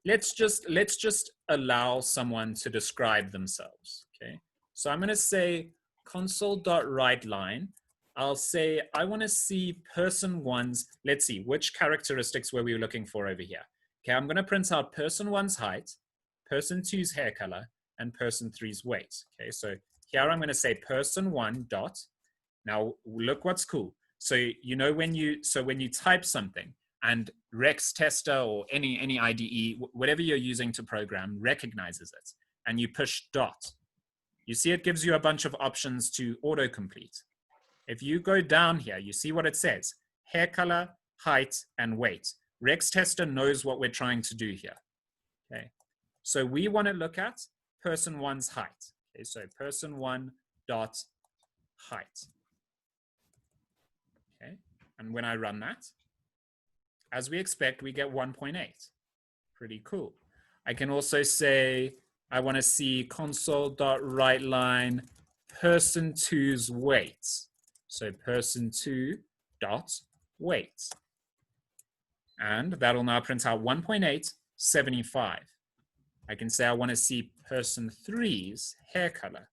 let's just allow someone to describe themselves, okay? So I'm gonna say console.writeLine. I'll say, I wanna see person 1's, let's see, which characteristics were we looking for over here? Okay, I'm gonna print out person 1's height, person 2's hair color, and person 3's weight. Okay, so here I'm gonna say person 1 dot. Now look what's cool. So when you type something and Rex Tester or any IDE, whatever you're using to program, recognizes it, and you push dot, you see it gives you a bunch of options to autocomplete. If you go down here, you see what it says: hair color, height, and weight. Rex Tester knows what we're trying to do here. Okay. So we want to look at person one's height. Okay, so person one dot height. Okay, and when I run that, as we expect, we get 1.8. Pretty cool. I can also say I want to see console.writeLine person two's weight. So person two dot weight. And that'll now print out 1.875. I can say I want to see person three's hair color.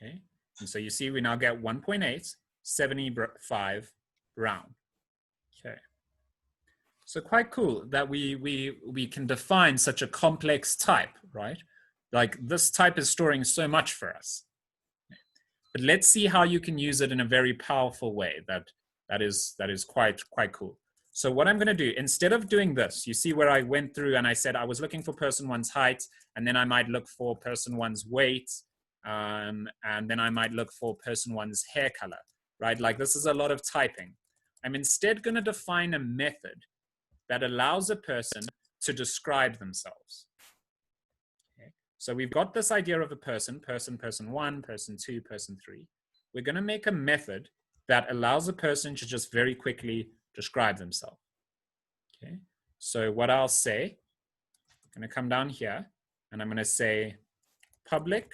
Okay, and so you see we now get 1.875 brown. Okay, so quite cool that we can define such a complex type, right? Like this type is storing so much for us. But let's see how you can use it in a very powerful way that is quite cool. So what I'm going to do, instead of doing this, you see where I went through and I said I was looking for person one's height, and then I might look for person one's weight, and then I might look for person one's hair color, right? Like this is a lot of typing. I'm instead going to define a method that allows a person to describe themselves. Okay. So we've got this idea of a person one, person two, person three. We're going to make a method that allows a person to just very quickly describe themselves. Okay. So what I'll say, I'm going to come down here and I'm going to say public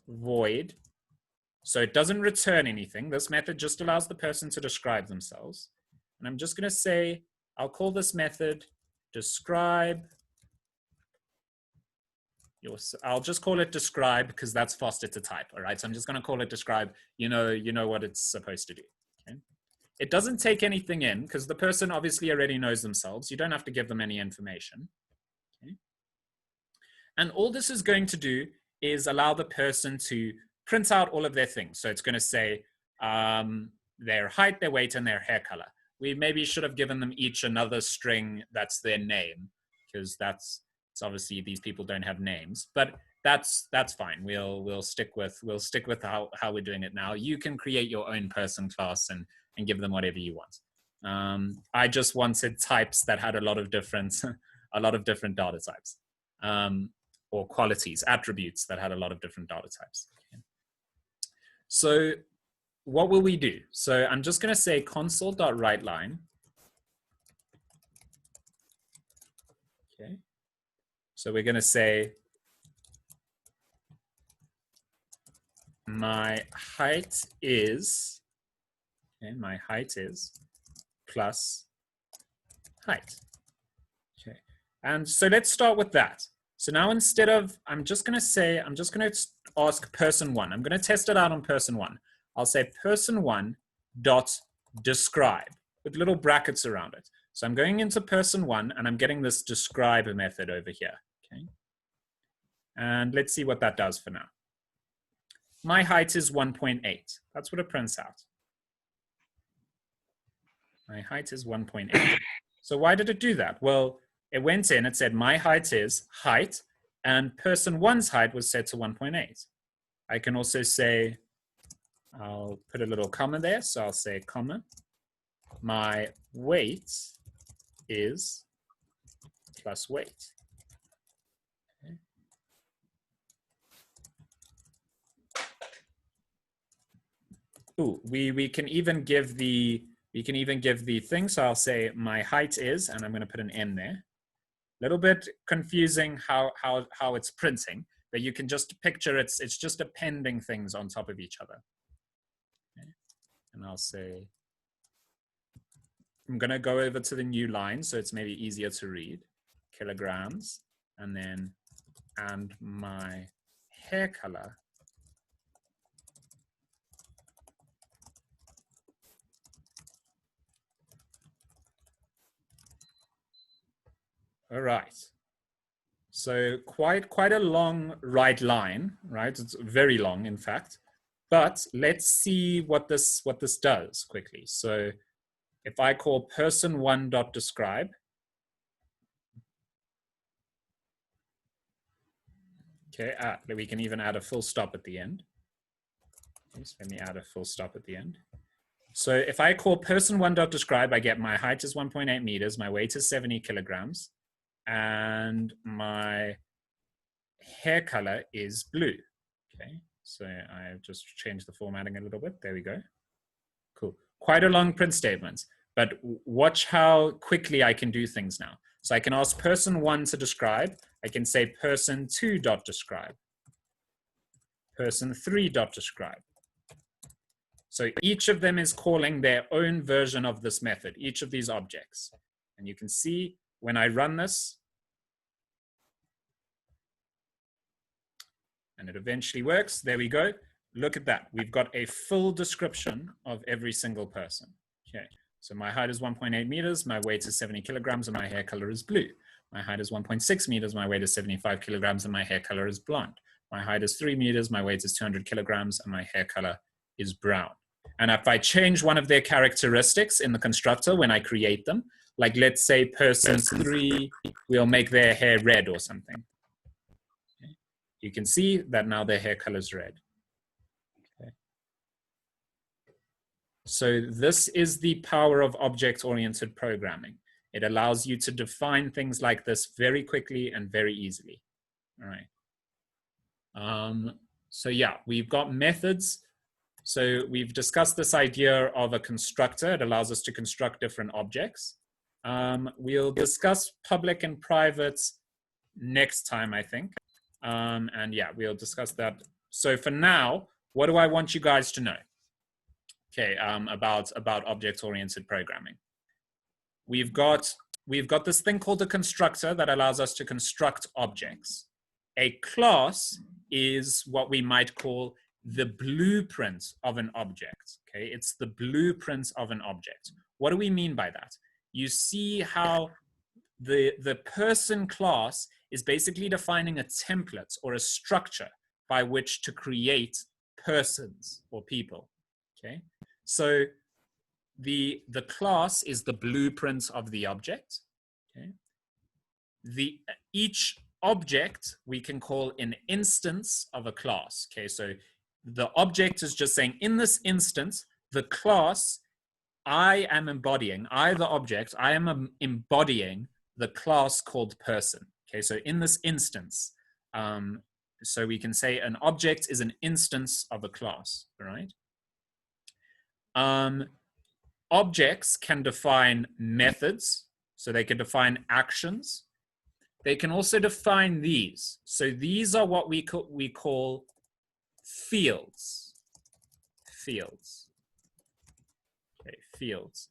void. So it doesn't return anything. This method just allows the person to describe themselves. And I'm just going to say, I'll call this method describe. I'll just call it describe because that's faster to type. All right. So I'm just going to call it describe. You know what it's supposed to do. Okay. It doesn't take anything in because the person obviously already knows themselves. You don't have to give them any information. Okay. And all this is going to do is allow the person to print out all of their things. So it's going to say their height, their weight, and their hair color. We maybe should have given them each another string that's their name, because it's obviously these people don't have names, but that's fine. We'll stick with how we're doing it now. You can create your own person class and give them whatever you want. I just wanted types that had a lot of different data types, or qualities, attributes that had a lot of different data types. Okay. So what will we do? So I'm just going to say console.writeLine. Okay. So we're going to say my height is, okay, my height is plus height. Okay. And so let's start with that. So now instead of, I'm just going to ask person one. I'm going to test it out on person one. I'll say person one dot describe with little brackets around it. So I'm going into person one and I'm getting this describe method over here. Okay. And let's see what that does for now. My height is 1.8. That's what it prints out. My height is 1.8. So why did it do that? Well, it went in, it said my height is height, and person one's height was set to 1.8. I can also say, I'll put a little comma there. So I'll say comma, my weight is plus weight. Okay. Ooh, we can even give the thing. So I'll say my height is, and I'm going to put an M there. A little bit confusing how it's printing, but you can just picture it's just appending things on top of each other. Okay. And I'll say, I'm going to go over to the new line so it's maybe easier to read. Kilograms, and then, and my hair color all right. So quite a long right line, right? It's very long, in fact. But let's see what this does quickly. So if I call person one dot describe, okay, we can even add a full stop at the end. Okay, so let me add a full stop at the end. So if I call person1.describe, I get my height is 1.8 meters, my weight is 70 kilograms, and my hair color is blue. Okay, so I've just changed the formatting a little bit. There we go. Cool. Quite a long print statement, but watch how quickly I can do things now. So I can ask person1 to describe. I can say person2.describe, person3.describe. So each of them is calling their own version of this method, each of these objects. And you can see when I run this, and it eventually works. There we go. Look at that. We've got a full description of every single person. Okay. So my height is 1.8 meters, my weight is 70 kilograms, and my hair color is blue. My height is 1.6 meters, my weight is 75 kilograms, and my hair color is blonde. My height is 3 meters, my weight is 200 kilograms, and my hair color is brown. And if I change one of their characteristics in the constructor when I create them, like let's say person 3, we'll make their hair red or something. Okay. You can see that now their hair color is red. Okay. So this is the power of object-oriented programming. It allows you to define things like this very quickly and very easily. All right. So yeah, we've got methods. So we've discussed this idea of a constructor. It allows us to construct different objects. We'll discuss public and private next time, I think. And yeah, we'll discuss that. So for now, what do I want you guys to know? Okay, about object-oriented programming. We've got this thing called a constructor that allows us to construct objects. A class is what we might call the blueprint of an object. Okay, it's the blueprint of an object. What do we mean by that? You see how the person class is basically defining a template or a structure by which to create persons or people. Okay, so the class is the blueprint of the object. Okay, each object we can call an instance of a class. Okay, so the object is just saying, in this instance, the class I am embodying, the object, I am embodying the class called person. Okay, so in this instance, so we can say an object is an instance of a class, all right? Objects can define methods, so they can define actions. They can also define these. So these are what we call fields. Fields. Okay, fields.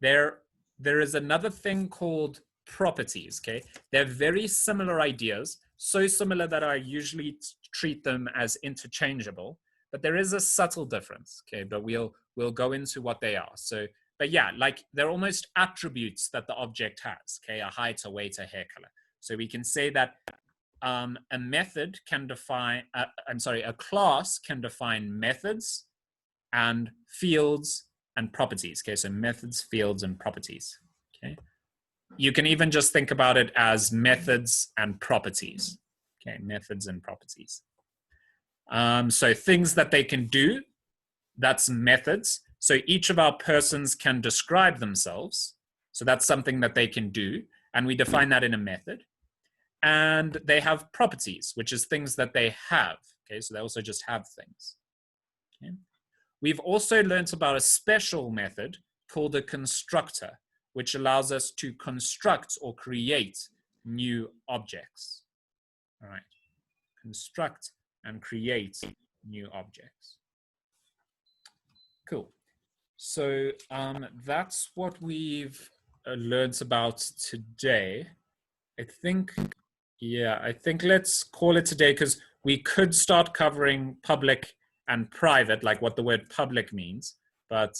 There is another thing called properties. Okay, they're very similar ideas, so similar that I usually treat them as interchangeable. But there is a subtle difference. Okay, but we'll go into what they are. So, but yeah, like they're almost attributes that the object has. Okay, a height, a weight, a hair color. So we can say that a method can define, a class can define methods and fields and properties. Okay, so methods, fields, and properties. Okay, you can even just think about it as methods and properties. Okay, methods and properties. So things that they can do, that's methods. So each of our persons can describe themselves. So that's something that they can do, and we define that in a method. And they have properties, which is things that they have. Okay, so they also just have things. Okay. We've also learned about a special method called a constructor, which allows us to construct or create new objects. All right, construct and create new objects. Cool. So that's what we've learned about today. I think let's call it today, because we could start covering public and private, like what the word public means. But,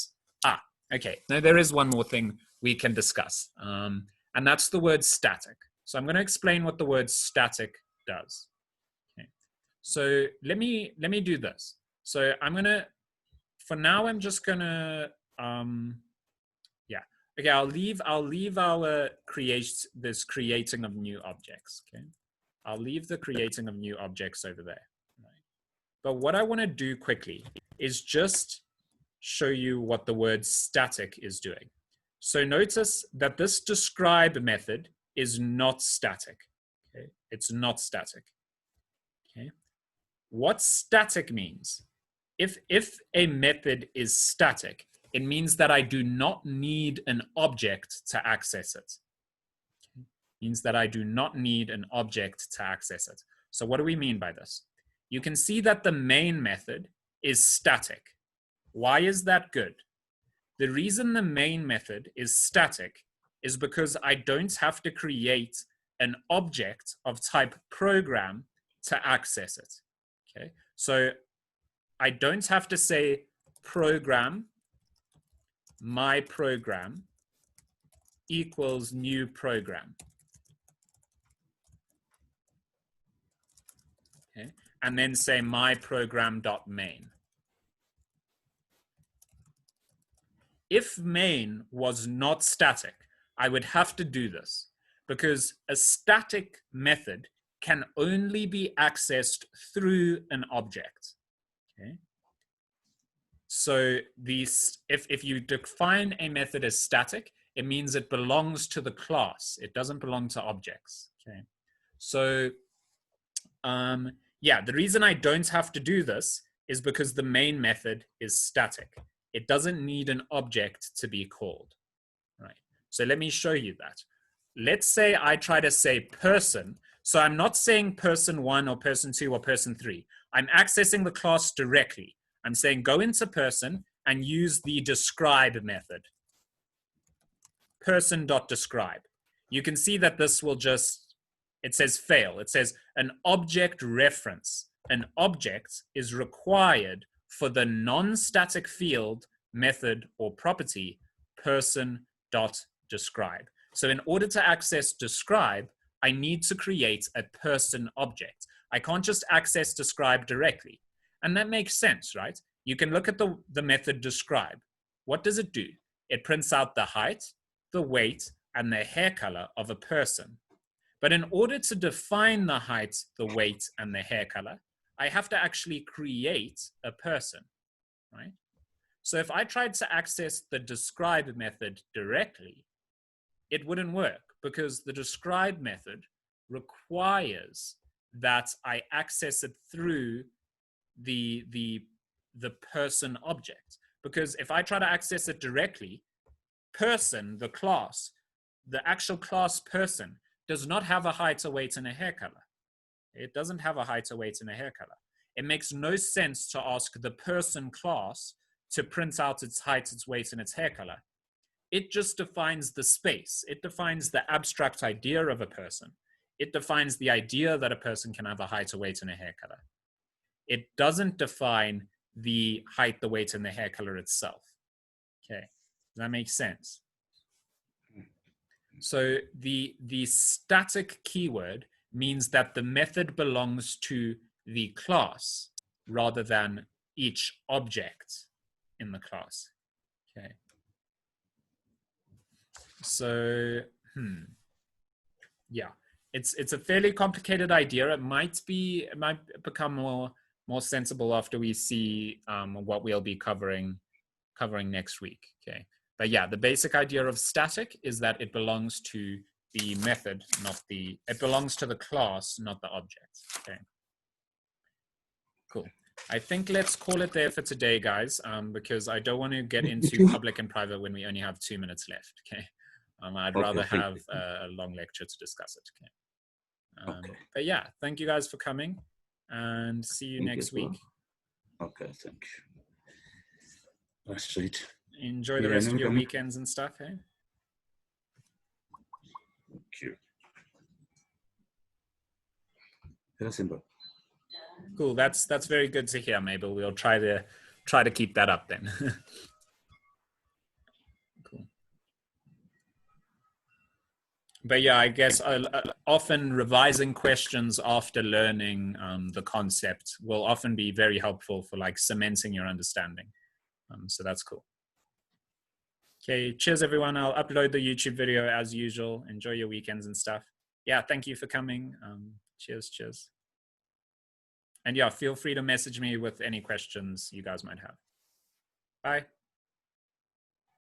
okay. Now there is one more thing we can discuss, and that's the word static. So I'm going to explain what the word static does. Okay. So let me do this. So for now, I'm just going to, okay, I'll leave our creating of new objects. Okay, I'll leave the creating of new objects over there. Right? But what I want to do quickly is just show you what the word static is doing. So notice that this describe method is not static. Okay? It's not static. Okay? What static means, if a method is static, it means that I do not need an object to access it. Okay? Means that I do not need an object to access it. So what do we mean by this? You can see that the main method is static. Why is that good? The reason the main method is static is because I don't have to create an object of type program to access it. Okay, so I don't have to say program, my program equals new program. Okay, and then say my program.main. If main was not static, I would have to do this because a static method can only be accessed through an object. Okay. So if you define a method as static, it means it belongs to the class. It doesn't belong to objects. Okay. So yeah, the reason I don't have to do this is because the main method is static. It doesn't need an object to be called, right? So let me show you that. Let's say I try to say person. So I'm not saying person 1 or person 2 or person 3. I'm accessing the class directly. I'm saying go into person and use the describe method. Person.describe. You can see that this will just, it says fail. It says an object reference. An object is required for the non-static field, method, or property person.describe. So in order to access describe, I need to create a person object. I can't just access describe directly. And that makes sense, right? You can look at the method describe. What does it do? It prints out the height, the weight, and the hair color of a person. But in order to define the height, the weight, and the hair color, I have to actually create a person, right? So if I tried to access the describe method directly, it wouldn't work because the describe method requires that I access it through the person object. Because if I try to access it directly, person, the class, the actual class person does not have a height, a weight, and a hair color. It doesn't have a height, a weight, and a hair color. It makes no sense to ask the person class to print out its height, its weight, and its hair color. It just defines the space. It defines the abstract idea of a person. It defines the idea that a person can have a height, a weight, and a hair color. It doesn't define the height, the weight, and the hair color itself. Okay, does that make sense? So the static keyword means that the method belongs to the class rather than each object in the class. Okay. So, yeah, it's a fairly complicated idea. It might become more sensible after we see what we'll be covering next week. Okay. But yeah, the basic idea of static is that it belongs to the method, it belongs to the class, not the object. Okay. Cool. I think let's call it there for today, guys, because I don't want to get into public and private when we only have 2 minutes left. Okay. I'd rather have a long lecture to discuss it. Okay. But yeah, thank you guys for coming and see you next week. Okay, thank you. That's sweet. Enjoy the rest of your weekends and stuff, hey? Thank you. Very simple. Cool. That's very good to hear, Mabel. We'll try to keep that up then. Cool. But yeah, I guess often revising questions after learning the concept will often be very helpful for like cementing your understanding. So that's cool. Okay, cheers everyone. I'll upload the YouTube video as usual. Enjoy your weekends and stuff. Yeah, thank you for coming. Cheers. And yeah, feel free to message me with any questions you guys might have. Bye.